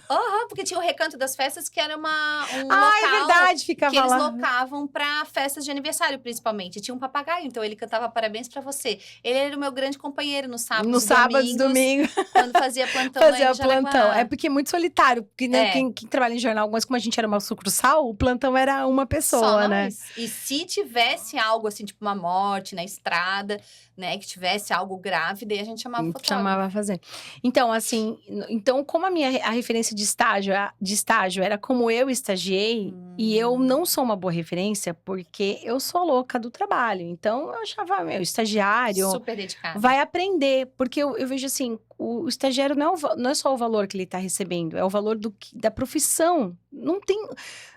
Porque tinha o Recanto das Festas, que era um Ah, local é verdade, ficava que eles lá. locavam pra festas de aniversário, principalmente. Tinha um papagaio, então ele cantava parabéns pra você. Ele era o meu grande companheiro nos sábados, No sábado e domingo. quando fazia plantão Fazia lá em Jaraguá. plantão. É porque é muito solitário. Porque né, É. quem trabalha em jornal, mas como a gente era uma sucursal, o plantão era uma pessoa, Só né? nós. E se tivesse algo assim, tipo uma morte na estrada, né? Que tivesse algo grave, daí a gente chamava o fotógrafo. Chamava a fazer. Então, assim, como a referência de estágio era como eu estagiei, e eu não sou uma boa referência, porque eu sou louca do trabalho. Então, eu achava, meu, estagiário Super dedicado. vai aprender. Porque eu vejo assim, o estagiário não é só o valor que ele está recebendo, é o valor da profissão. Não tem...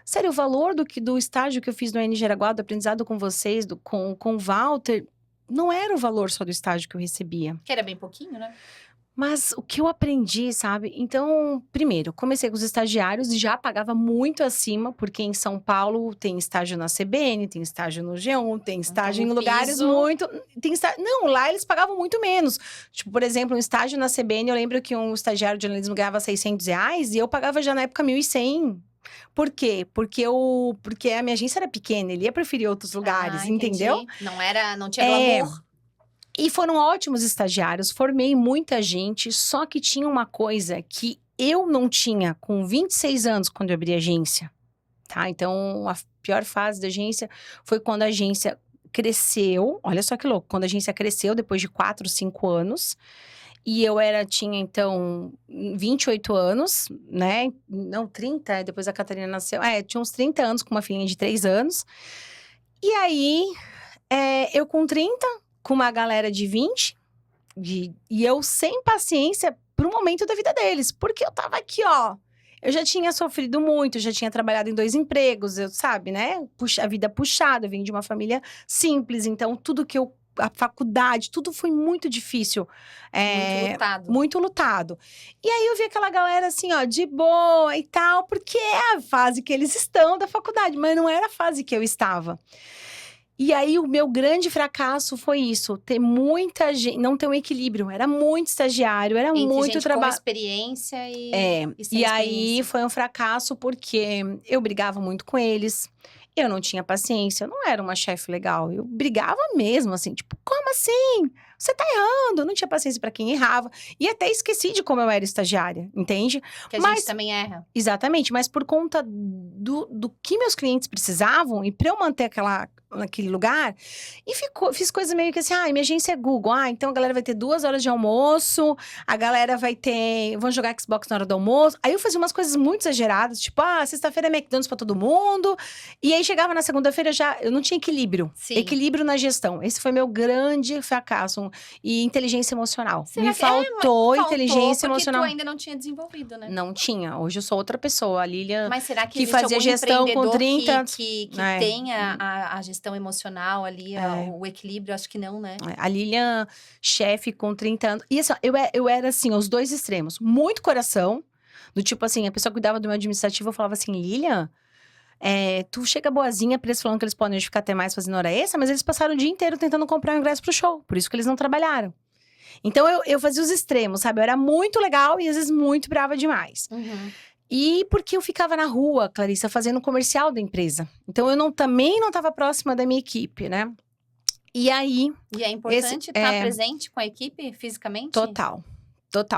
Sério, o valor do estágio que eu fiz no UENG Jaraguá, do aprendizado com vocês, com o Walter, não era o valor só do estágio que eu recebia. Que era bem pouquinho, né? Mas o que eu aprendi, sabe? Então, primeiro, comecei com os estagiários e já pagava muito acima, porque em São Paulo tem estágio na CBN, tem estágio no G1, tem estágio em lugares muito... Não, lá eles pagavam muito menos. Tipo, por exemplo, um estágio na CBN, eu lembro que um estagiário de jornalismo ganhava R$600 e eu pagava já na época 1.100. Por quê? Porque a minha agência era pequena, ele ia preferir outros lugares, entendeu? Não tinha glamour. E foram ótimos estagiários, formei muita gente, só que tinha uma coisa que eu não tinha com 26 anos quando eu abri a agência, tá? Então, a pior fase da agência foi quando a agência cresceu, olha só que louco, quando a agência cresceu depois de 4, 5 anos, e eu tinha então 28 anos, né? Não, 30, depois a Catarina nasceu. Tinha uns 30 anos com uma filhinha de 3 anos. E aí, eu com 30, com uma galera de 20, e eu sem paciência pro momento da vida deles. Porque eu tava aqui, ó. Eu já tinha sofrido muito, já tinha trabalhado em 2 empregos, sabe, né? A vida puxada, eu vim de uma família simples, então tudo que a faculdade, tudo foi muito difícil. Muito lutado. Muito lutado. E aí eu vi aquela galera assim, ó, de boa e tal, porque é a fase que eles estão da faculdade, mas não era a fase que eu estava. E aí, o meu grande fracasso foi isso, ter muita gente, não ter um equilíbrio, era muito estagiário, era Entre muito gente trabalho. com experiência e sem E aí experiência. foi um fracasso porque eu brigava muito com eles, eu não tinha paciência, eu não era uma chefe legal, eu brigava mesmo, assim, tipo, como assim? Você tá errando, eu não tinha paciência pra quem errava, e até esqueci de como eu era estagiária, entende? Que a gente também erra. Exatamente, mas por conta do que meus clientes precisavam, e pra eu manter naquele lugar, e fiz coisas meio que assim, minha agência é Google, então a galera vai ter 2 horas de almoço, a galera vão jogar Xbox na hora do almoço, aí eu fazia umas coisas muito exageradas, tipo, sexta-feira é McDonald's pra todo mundo, e aí chegava na segunda-feira eu não tinha equilíbrio, equilíbrio na gestão, esse foi meu grande fracasso, e inteligência emocional, me faltou inteligência emocional. Porque tu ainda não tinha desenvolvido, né? Não tinha, hoje eu sou outra pessoa, a Lilian, mas será que fazia gestão com 30 que tenha a gestão emocional ali, o equilíbrio? Acho que não, né? A Lilian, chefe com 30 anos. E assim, eu era assim, os 2 extremos. Muito coração, do tipo assim, a pessoa cuidava do meu administrativo, eu falava assim, Lilian, tu chega boazinha pra eles falando que eles podem ficar até mais fazendo hora extra, mas eles passaram o dia inteiro tentando comprar um ingresso pro show, por isso que eles não trabalharam. Então, eu fazia os extremos, sabe? Eu era muito legal e às vezes muito brava demais. E porque eu ficava na rua, Clarissa, fazendo comercial da empresa. Então, eu também não estava próxima da minha equipe, né? E aí... E é importante estar presente com a equipe fisicamente? Total.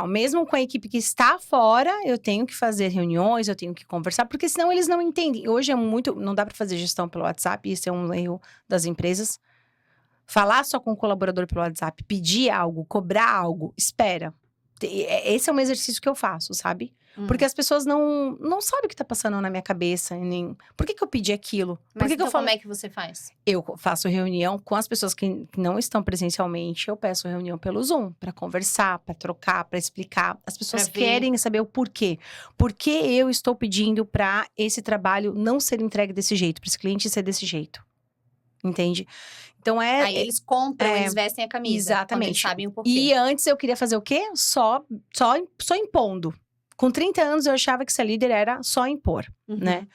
Mesmo com a equipe que está fora, eu tenho que fazer reuniões, eu tenho que conversar, porque senão eles não entendem. Hoje não dá para fazer gestão pelo WhatsApp, isso é um erro das empresas. Falar só com o colaborador pelo WhatsApp, pedir algo, cobrar algo, espera. Esse é um exercício que eu faço, sabe? Porque as pessoas não sabem o que tá passando na minha cabeça. Nem... Por que eu pedi aquilo? Por Mas que então eu falei... como é que você faz? Eu faço reunião com as pessoas que não estão presencialmente. Eu peço reunião pelo Zoom, para conversar, para trocar, para explicar. As pessoas Pra ver. querem saber o porquê. Por que eu estou pedindo para esse trabalho não ser entregue desse jeito, para esse cliente ser desse jeito? Entende? Então Aí eles compram, eles vestem a camisa. Exatamente. Quando eles sabem o porquê. E antes eu queria fazer o quê? Só impondo. Com 30 anos eu achava que ser líder era só impor, né?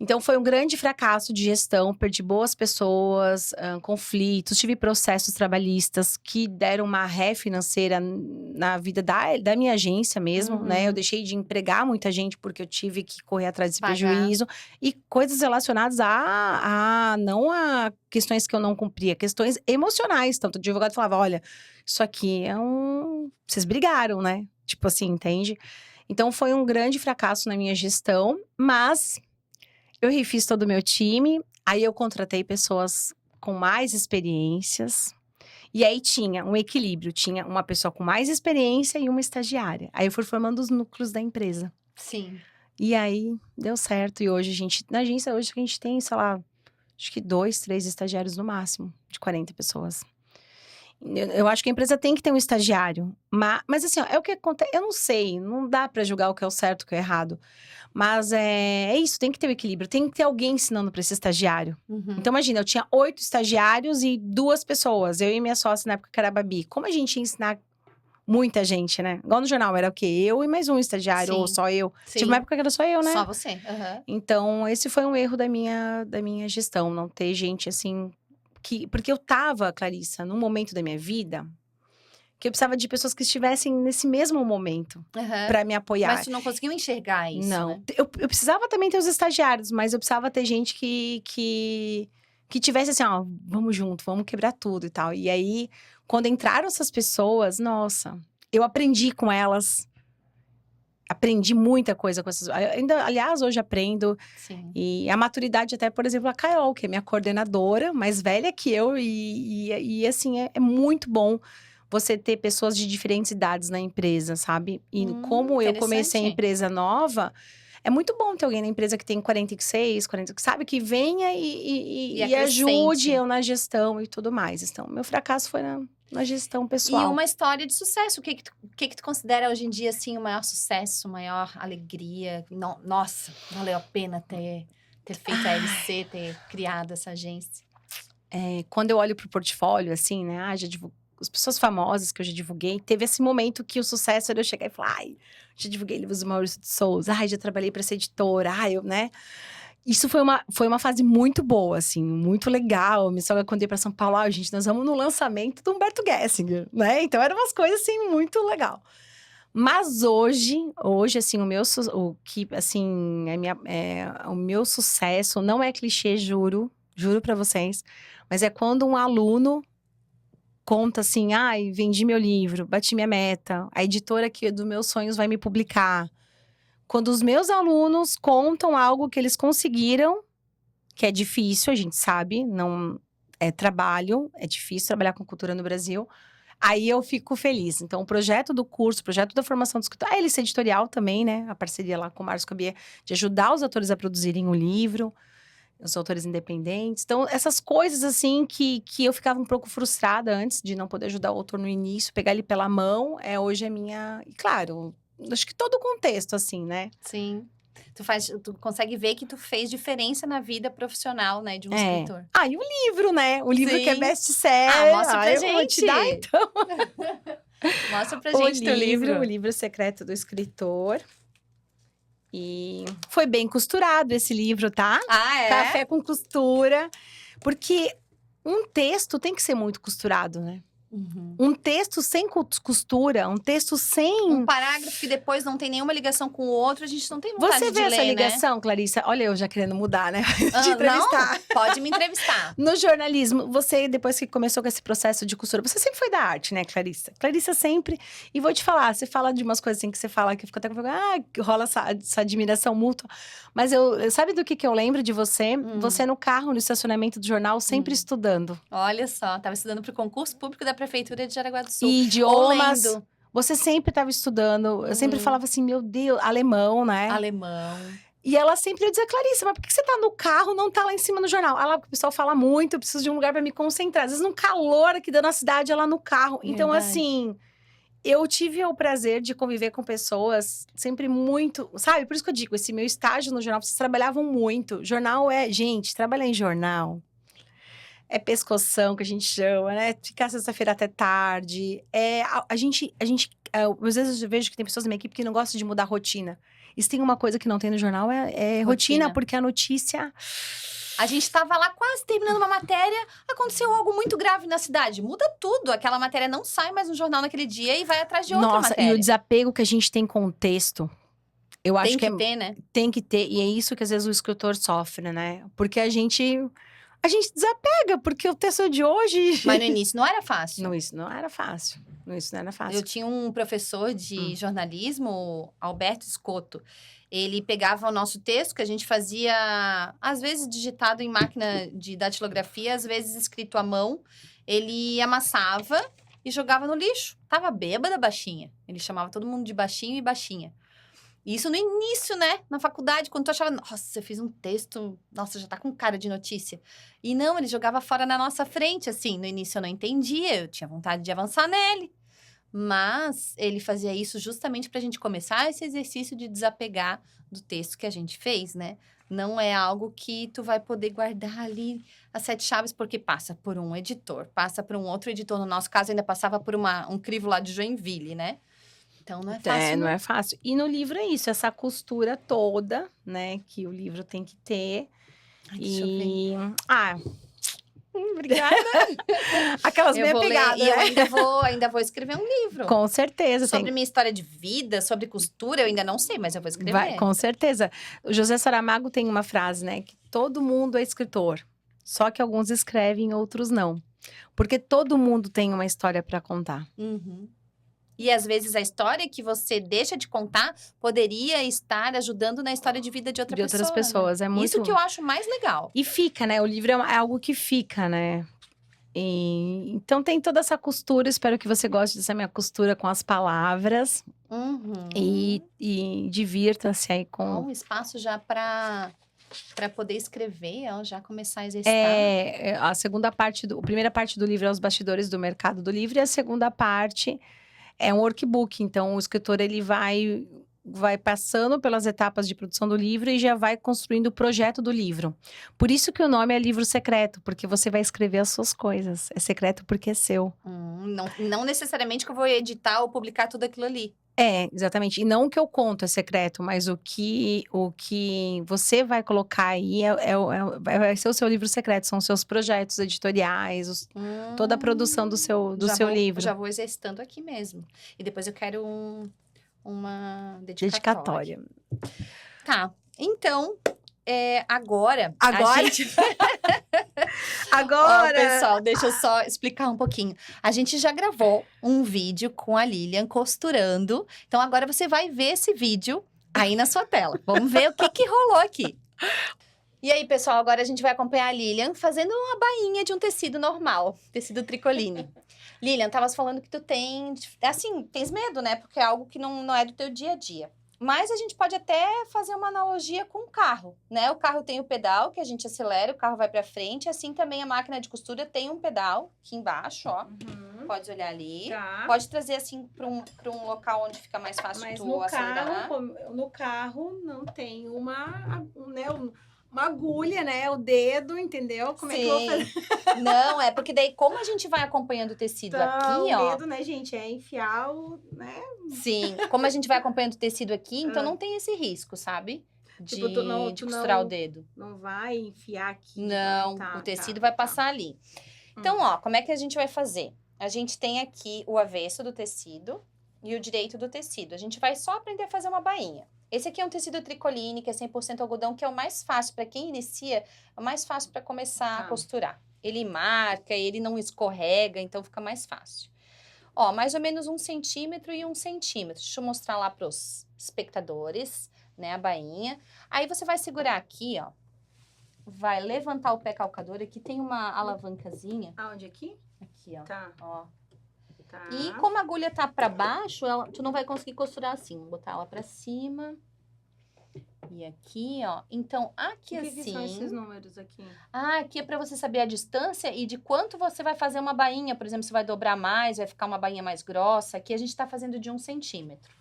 Então foi um grande fracasso de gestão, perdi boas pessoas, conflitos, tive processos trabalhistas que deram uma ré financeira na vida da minha agência mesmo, né? Eu deixei de empregar muita gente porque eu tive que correr atrás desse prejuízo. E coisas relacionadas não a questões que eu não cumpria, questões emocionais. Tanto o advogado falava, olha, isso aqui vocês brigaram, né? Tipo assim, entende? Então foi um grande fracasso na minha gestão, mas... Eu refiz todo o meu time, aí eu contratei pessoas com mais experiências. E aí tinha um equilíbrio, tinha uma pessoa com mais experiência e uma estagiária. Aí eu fui formando os núcleos da empresa. Sim. E aí deu certo. E hoje na agência, hoje a gente tem, sei lá, acho que 2, 3 estagiários no máximo, de 40 pessoas. Eu acho que a empresa tem que ter um estagiário. Mas assim, ó, é o que acontece. Eu não sei, não dá pra julgar o que é o certo e o que é o errado. Mas é isso, tem que ter o equilíbrio. Tem que ter alguém ensinando pra esse estagiário. Então, imagina, eu tinha 8 estagiários e 2 pessoas. Eu e minha sócia, na época, que era a Babi. Como a gente ia ensinar muita gente, né? Igual no jornal, era o quê? Eu e mais um estagiário, ou só eu. Sim. Tive uma época que era só eu, né? Só você. Então, esse foi um erro da minha gestão. Não ter gente, assim... Porque eu tava, Clarissa, num momento da minha vida... que eu precisava de pessoas que estivessem nesse mesmo momento pra me apoiar. Mas tu não conseguiu enxergar isso, Não. né? Eu precisava também ter os estagiários, mas eu precisava ter gente que tivesse assim, ó, vamos junto, vamos quebrar tudo e tal. E aí, quando entraram essas pessoas, nossa, eu aprendi com elas. Aprendi muita coisa com essas... Aliás, hoje aprendo. Sim. E a maturidade até, por exemplo, a Carol, que é minha coordenadora, mais velha que eu. E assim, é muito bom você ter pessoas de diferentes idades na empresa, sabe? E como eu comecei a empresa nova, é muito bom ter alguém na empresa que tem 46, 40, que sabe? Que venha e ajude eu na gestão e tudo mais. Então, meu fracasso foi na gestão pessoal. E uma história de sucesso. O que tu considera hoje em dia, assim, o maior sucesso, maior alegria? Nossa, valeu a pena ter feito a LC, ter criado essa agência. Quando eu olho pro portfólio, assim, né? As pessoas famosas que eu já divulguei, teve esse momento que o sucesso era eu chegar e falar, já divulguei livros do Maurício de Souza, já trabalhei para essa editora, né? Isso foi uma fase muito boa, assim, muito legal. Me sogra, quando eu ia pra São Paulo, gente, nós vamos no lançamento do Humberto Gessinger, né? Então, eram umas coisas, assim, muito legal. Mas hoje, assim, o meu sucesso não é clichê, juro pra vocês, mas é quando um aluno conta assim, vendi meu livro, bati minha meta, a editora aqui dos meus sonhos vai me publicar. Quando os meus alunos contam algo que eles conseguiram, que é difícil, a gente sabe, não é trabalho, é difícil trabalhar com cultura no Brasil, aí eu fico feliz. Então, o projeto do curso, o projeto da formação do escritor, a LC Editorial também, né? A parceria lá com o Márcio Cabier, de ajudar os autores a produzirem o livro, os autores independentes. Então, essas coisas, assim, que eu ficava um pouco frustrada antes de não poder ajudar o autor no início, pegar ele pela mão, hoje é minha... E claro, acho que todo o contexto, assim, né? Sim. Tu consegue ver que tu fez diferença na vida profissional, né, de um escritor. E o livro, né? O livro que é best-seller. Mostra pra gente. Eu vou te dar, então. Mostra pra gente teu livro. O livro Secreto do Escritor. E foi bem costurado esse livro, tá? Café com costura. Porque um texto tem que ser muito costurado, né? Um texto sem costura, um texto sem... Um parágrafo que depois não tem nenhuma ligação com o outro, a gente não tem vontade Você de vê ler, essa né? ligação, Clarissa? Olha, eu já querendo mudar, né? De entrevistar. Não, pode me entrevistar. No jornalismo, você, depois que começou com esse processo de costura, você sempre foi da arte, né, Clarissa? Clarissa sempre. E vou te falar, você fala de umas coisas assim que você fala, que eu fico até com que rola essa admiração mútua. Mas sabe do que eu lembro de você? Você no carro, no estacionamento do jornal, sempre estudando. Olha só, estava estudando para o concurso público da Prefeitura de Jaraguá do Sul. E idiomas. Ou lendo. Você sempre estava estudando. Eu sempre falava assim, meu Deus, alemão, né? Alemão. E ela sempre ia dizer, Clarissa, mas por que você tá no carro, não tá lá em cima no jornal? Ah, lá, porque o pessoal fala muito, eu preciso de um lugar pra me concentrar. Às vezes, no calor aqui da nossa cidade, ela no carro. Então, assim, eu tive o prazer de conviver com pessoas sempre muito... Sabe, por isso que eu digo, esse meu estágio no jornal, vocês trabalhavam muito. Jornal gente, trabalhar em jornal é pescoção, que a gente chama, né? Ficar sexta-feira até tarde. Às vezes eu vejo que tem pessoas na minha equipe que não gostam de mudar a rotina. E se tem uma coisa que não tem no jornal, é rotina, porque a notícia... A gente estava lá quase terminando uma matéria, aconteceu algo muito grave na cidade. Muda tudo, aquela matéria não sai mais no jornal naquele dia e vai atrás de outra matéria. Nossa, e o desapego que a gente tem com o texto, eu acho que tem que ter, né? Tem que ter, e é isso que às vezes o escritor sofre, né? Porque a gente desapega, porque o texto de hoje... Mas no início não era fácil. No início não era fácil. Eu tinha um professor de jornalismo, Alberto Scotto. Ele pegava o nosso texto, que a gente fazia, às vezes digitado em máquina de datilografia, às vezes escrito à mão. Ele amassava e jogava no lixo. Tava bêbada, baixinha. Ele chamava todo mundo de baixinho e baixinha. Isso no início, né? Na faculdade, quando tu achava, nossa, eu fiz um texto, nossa, já tá com cara de notícia. E não, ele jogava fora na nossa frente, assim. No início eu não entendia, eu tinha vontade de avançar nele. Mas ele fazia isso justamente pra gente começar esse exercício de desapegar do texto que a gente fez, né? Não é algo que tu vai poder guardar ali as 7 chaves, porque passa por um editor, passa por um outro editor. No nosso caso, ainda passava por um crivo lá de Joinville, né? Então, não é fácil. Não é fácil. E no livro é isso, essa costura toda, né? Que o livro tem que ter. Ai, deixa eu ver. Obrigada. Aquelas meio pegadas, né? Eu ainda vou escrever um livro. Com certeza. Sobre minha história de vida, sobre costura, eu ainda não sei, mas eu vou escrever. Com certeza. O José Saramago tem uma frase, né? Que todo mundo é escritor. Só que alguns escrevem, outros não. Porque todo mundo tem uma história para contar. E às vezes a história que você deixa de contar poderia estar ajudando na história de vida de outras pessoas. Né? É muito... Isso que eu acho mais legal. E fica, né? O livro é algo que fica, né? Então tem toda essa costura. Espero que você goste dessa minha costura com as palavras. E divirta-se aí com... Um espaço já para poder escrever, já começar a exercitar. A segunda parte, a primeira parte do livro é os bastidores do mercado do livro. E a segunda parte... é um workbook, então o escritor ele vai passando pelas etapas de produção do livro e já vai construindo o projeto do livro. Por isso que o nome é livro secreto, porque você vai escrever as suas coisas. É secreto porque é seu. Não necessariamente que eu vou editar ou publicar tudo aquilo ali. Exatamente. E não o que eu conto é secreto, mas o que você vai colocar aí vai ser o seu livro secreto. São os seus projetos editoriais, toda a produção do seu livro. Já vou exercitando aqui mesmo. E depois eu quero uma dedicatória. Tá. Então, agora? Agora? Agora! Pessoal, deixa eu só explicar um pouquinho. A gente já gravou um vídeo com a Lilian costurando. Então, agora você vai ver esse vídeo aí na sua tela. Vamos ver o que rolou aqui. E aí, pessoal, agora a gente vai acompanhar a Lilian fazendo uma bainha de um tecido normal. Tecido tricoline. Lilian, tavas falando que tu tens medo, né? Porque é algo que não é do teu dia a dia. Mas a gente pode até fazer uma analogia com o carro, né? O carro tem o pedal que a gente acelera, o carro vai pra frente. Assim também a máquina de costura tem um pedal aqui embaixo, ó. Pode olhar ali. Tá. Pode trazer assim pra um local onde fica mais fácil tu acelerar. No carro não tem uma agulha, né? O dedo, entendeu? Como é que eu vou fazer? Não, é porque daí, como a gente vai acompanhando o tecido aqui, ó. O dedo, né, gente, é enfiar né? Sim, como a gente vai acompanhando o tecido aqui, então não tem esse risco, sabe? De costurar o dedo. Não vai enfiar aqui. Não, o tecido vai passar ali. Então, ó, como é que a gente vai fazer? a gente tem aqui o avesso do tecido e o direito do tecido. A gente vai só aprender a fazer uma bainha. Esse aqui é um tecido tricoline, que é 100% algodão, que é o mais fácil para quem inicia, é o mais fácil para começar a costurar. Ele marca, ele não escorrega, então fica mais fácil. Ó, mais ou menos 1 centímetro e 1 centímetro. Deixa eu mostrar lá para os espectadores, né, a bainha. Aí você vai segurar aqui, ó. Vai levantar o pé calcador. Aqui tem uma alavancazinha. Aonde aqui? Aqui, ó. Tá. Ó. Tá. E como a agulha tá para baixo, tu não vai conseguir costurar assim. Vou botar ela para cima. E aqui, ó. Então, aqui O que assim... que são esses números aqui? Ah, aqui é para você saber a distância e de quanto você vai fazer uma bainha. Por exemplo, você vai dobrar mais, vai ficar uma bainha mais grossa. Aqui a gente tá fazendo de 1 centímetro.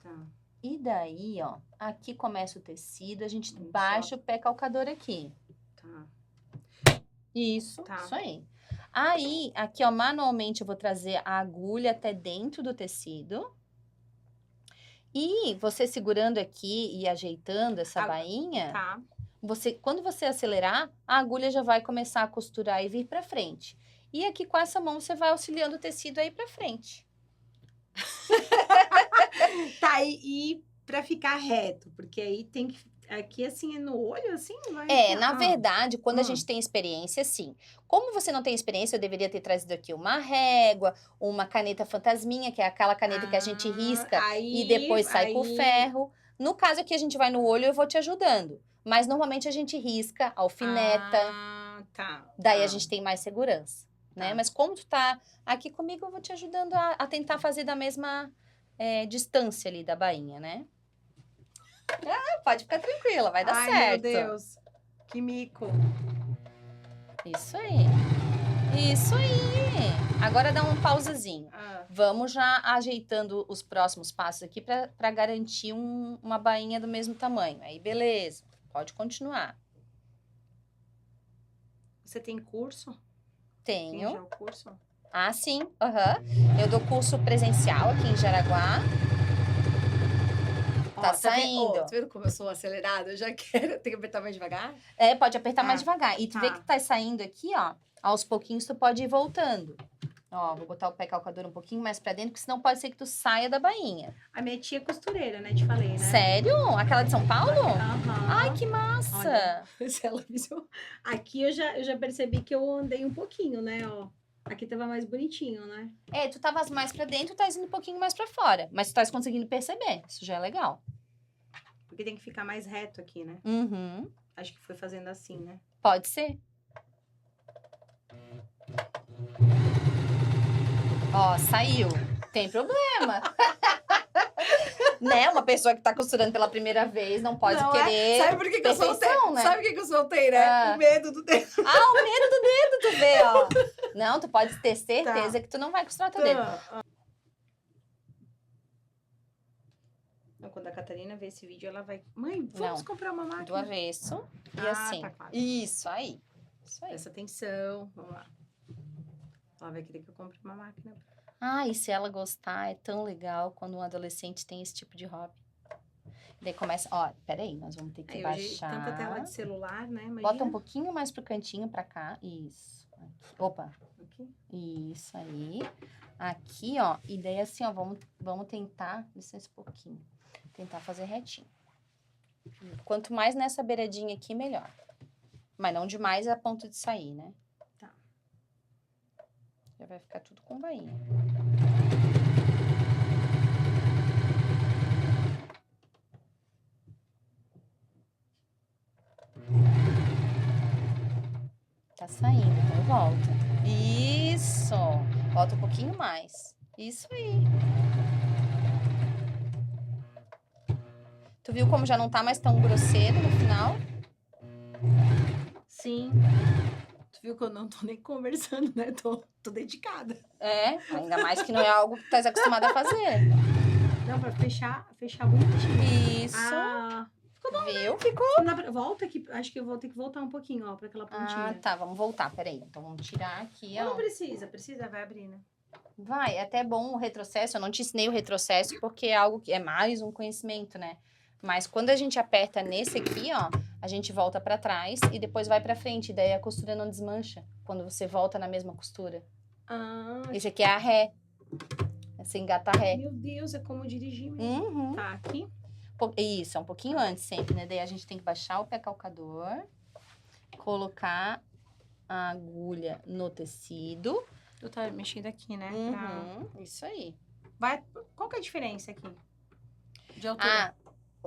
Tá. E daí, ó, aqui começa o tecido, a gente baixa o pé calcador aqui. Tá. Isso, Tá. isso aí. Aí, aqui, ó, manualmente eu vou trazer a agulha até dentro do tecido. E você segurando aqui e ajeitando essa bainha, Tá. quando você acelerar, a agulha já vai começar a costurar e vir pra frente. E aqui com essa mão você vai auxiliando o tecido aí pra frente. Tá, e pra ficar reto, porque aí tem que... Aqui, assim, é no olho, assim? Vai Na verdade, quando a gente tem experiência, sim. Como você não tem experiência, eu deveria ter trazido aqui uma régua, uma caneta fantasminha, que é aquela caneta que a gente risca e depois sai com o ferro. No caso aqui, a gente vai no olho e eu vou te ajudando. Mas, normalmente, a gente risca, alfineta. Tá. Daí a gente tem mais segurança, né? Tá. Mas como tu tá aqui comigo, eu vou te ajudando a tentar fazer da mesma distância ali da bainha, né? Pode ficar tranquila, vai dar certo. Ai, meu Deus. Que mico. Isso aí. Isso aí. Agora dá um pausazinho. Vamos já ajeitando os próximos passos aqui para garantir uma bainha do mesmo tamanho. Aí, beleza. Pode continuar. Você tem curso? Tenho. Tem já o curso? Ah, sim. Eu dou curso presencial aqui em Jaraguá. Tá saindo. Tá vendo como eu sou acelerada? Eu já quero. Tem que apertar mais devagar? Pode apertar mais devagar. E tu vê que tá saindo aqui, ó. Aos pouquinhos tu pode ir voltando. Ó, vou botar o pé calcador um pouquinho mais pra dentro, porque senão pode ser que tu saia da bainha. A minha tia é costureira, né? Te falei, né? Sério? Aquela de São Paulo? Aham. Ai, que massa! Olha, se ela avisou. Aqui eu já percebi que eu andei um pouquinho, né? Ó. Aqui tava mais bonitinho, né? Tu tavas mais pra dentro, tá indo um pouquinho mais pra fora. Mas tu tá conseguindo perceber. Isso já é legal. Porque tem que ficar mais reto aqui, né? Uhum. Acho que foi fazendo assim, né? Pode ser. Ó, saiu. Tem problema. Né? Uma pessoa que tá costurando pela primeira vez não pode querer. Sabe por que eu soltei? Né? Sabe por que eu soltei, né? O medo do dedo. O medo do dedo, tu vê, ó. Não, tu pode ter certeza que tu não vai costurar teu dedo. Quando a Catarina ver esse vídeo, ela vai... Mãe, vamos comprar uma máquina? Do avesso. E assim. Tá claro. Isso aí. Presta atenção. Vamos lá. Ela vai querer que eu compre uma máquina. E se ela gostar, é tão legal quando um adolescente tem esse tipo de hobby. Daí começa... Ó, peraí, nós vamos ter que baixar. Tanta tela de celular, né? Imagina. Bota um pouquinho mais pro cantinho, pra cá. Isso. Aqui. Opa. Aqui. Isso aí. Aqui, ó. E daí assim, ó, vamos tentar... Licença um pouquinho. Tentar fazer retinho. Quanto mais nessa beiradinha aqui, melhor. Mas não demais a ponto de sair, né? Tá. Já vai ficar tudo com bainha. Tá saindo, então volta. Isso! Volta um pouquinho mais. Isso aí. Tu viu como já não tá mais tão grosseiro no final? Sim. Tu viu que eu não tô nem conversando, né? Tô dedicada. Ainda mais que não é algo que tu estás acostumada a fazer. Não, pra fechar bonitinho. Isso. Ficou bom, viu? Né? Ficou. Volta aqui. Acho que eu vou ter que voltar um pouquinho, ó, pra aquela pontinha. Tá. Vamos voltar. Peraí. Então, vamos tirar aqui, ó. Não precisa. Vai abrir, né? Vai. É até bom o retrocesso. Eu não te ensinei o retrocesso porque é algo que é mais um conhecimento, né? Mas quando a gente aperta nesse aqui, ó, a gente volta pra trás e depois vai pra frente. Daí a costura não desmancha quando você volta na mesma costura. Ah, Esse aqui é a ré. Você engata a ré. meu Deus, é como dirigir mesmo. Uhum. Tá, aqui. Isso, é um pouquinho antes sempre, né? Daí a gente tem que baixar o pé calcador, colocar a agulha no tecido. Tu tá mexendo aqui, né? Isso aí. Qual que é a diferença aqui? De altura?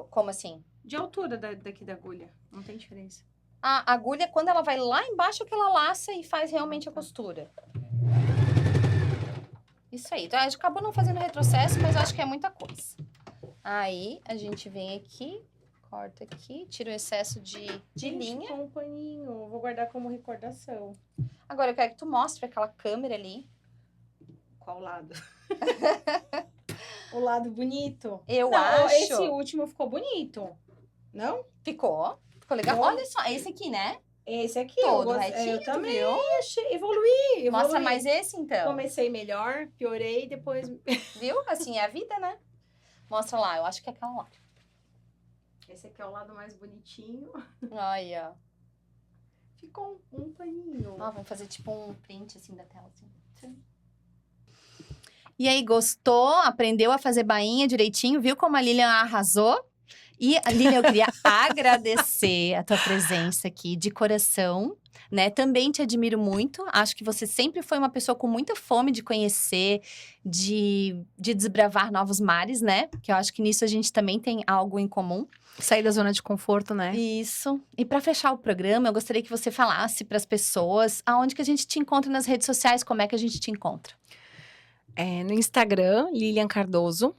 Como assim? De altura daqui da agulha. Não tem diferença. A agulha, quando ela vai lá embaixo, que ela laça e faz realmente a costura. Isso aí. Então, a gente acabou não fazendo retrocesso, mas eu acho que é muita coisa. Aí, a gente vem aqui, corta aqui, tira o excesso de linha. Com um paninho. Vou guardar como recordação. Agora, eu quero que tu mostre aquela câmera ali. Qual lado? O lado bonito? Eu Não, acho... Esse último ficou bonito. Não? Ficou legal. Bom. Olha só, esse aqui, né? Esse aqui. Todo eu retinho, eu também viu? evoluí. Mostra mais esse, então. Comecei melhor, piorei, depois... Viu? Assim é a vida, né? Mostra lá, eu acho que é aquela lá. Esse aqui é o lado mais bonitinho. Olha. Ficou um paninho. Ó, vamos fazer tipo um print assim da tela. Assim. E aí, gostou? Aprendeu a fazer bainha direitinho? Viu como a Lilian arrasou? E, Lilian, eu queria agradecer a tua presença aqui de coração, né? Também te admiro muito. Acho que você sempre foi uma pessoa com muita fome de conhecer, de desbravar novos mares, né? Que eu acho que nisso a gente também tem algo em comum. Sair da zona de conforto, né? Isso. E para fechar o programa, eu gostaria que você falasse para as pessoas aonde que a gente te encontra nas redes sociais, como é que a gente te encontra. No Instagram, Lilian Cardoso.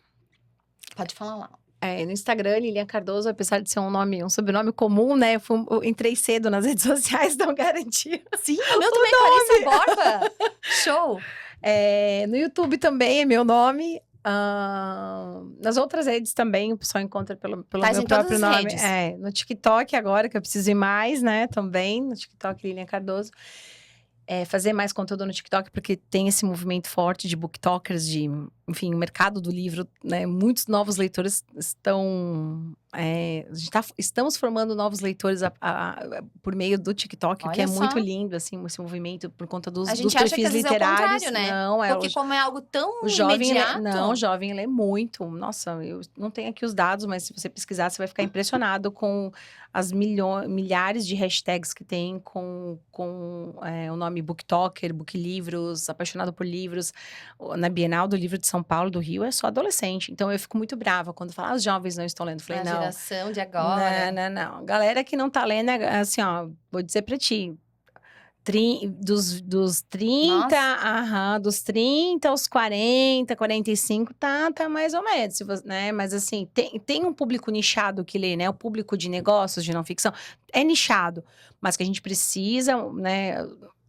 Pode falar lá. No Instagram, Lilian Cardoso, apesar de ser um sobrenome comum, né? Eu entrei cedo nas redes sociais, não garantia. Sim, o meu também, Clarissa Borba. Show! No YouTube também é meu nome. Nas outras redes também, o pessoal encontra pelo meu próprio nome. Redes. No TikTok agora, que eu preciso ir mais, né? Também, no TikTok, Lilian Cardoso. Fazer mais conteúdo no TikTok, porque tem esse movimento forte de booktokers, enfim, o mercado do livro, né? Muitos novos leitores estão... estamos formando novos leitores por meio do TikTok, o que é muito lindo, assim, esse movimento, por conta dos perfis literários. A gente acha que às vezes é o contrário, né? Não, porque como é algo tão o jovem imediato... o jovem lê muito. Nossa, eu não tenho aqui os dados, mas se você pesquisar, você vai ficar impressionado com as milhares de hashtags que tem com o nome booktoker, booklivros, apaixonado por livros. Na Bienal do Livro de São Paulo, do Rio, é só adolescente. Então, eu fico muito brava quando fala, os jovens não estão lendo. Eu falei, não. geração de agora. Não. Galera que não tá lendo, assim, ó, vou dizer pra ti. Dos 30, dos 30 aos 40, 45, tá mais ou menos, né? Mas assim, tem um público nichado que lê, né? O público de negócios, de não ficção, é nichado, mas que a gente precisa, né?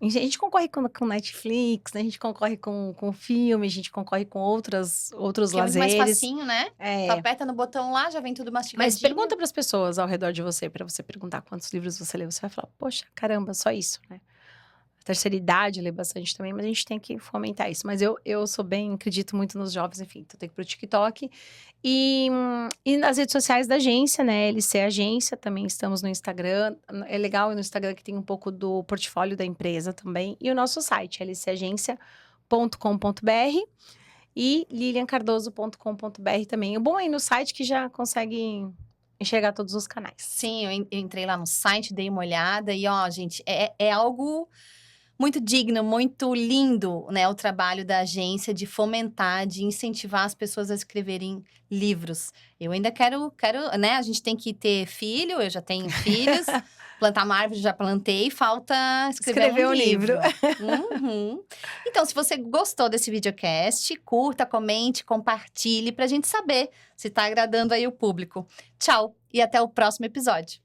A gente concorre com Netflix, né? A gente concorre com filme, a gente concorre com outros lazeres. É muito mais facinho, né? Tu aperta no botão lá, já vem tudo mastigadinho. Mas pergunta para as pessoas ao redor de você, para você perguntar quantos livros você lê. Você vai falar, poxa, caramba, só isso, né? A terceira idade lê bastante também, mas a gente tem que fomentar isso. Mas eu sou acredito muito nos jovens, enfim, então tem que ir pro TikTok. E nas redes sociais da agência, né? LC Agência, também estamos no Instagram. É legal no Instagram que tem um pouco do portfólio da empresa também. E o nosso site, lcagencia.com.br e liliancardoso.com.br também. O bom é ir no site que já consegue enxergar todos os canais. Sim, eu entrei lá no site, dei uma olhada e, ó, gente, é algo muito digno, muito lindo, né? O trabalho da agência de fomentar, de incentivar as pessoas a escreverem livros. Eu ainda quero, né? A gente tem que ter filho, eu já tenho filhos. Plantar uma árvore, já plantei, falta escrever um livro. Uhum. Então, se você gostou desse videocast, curta, comente, compartilhe, pra gente saber se tá agradando aí o público. Tchau e até o próximo episódio.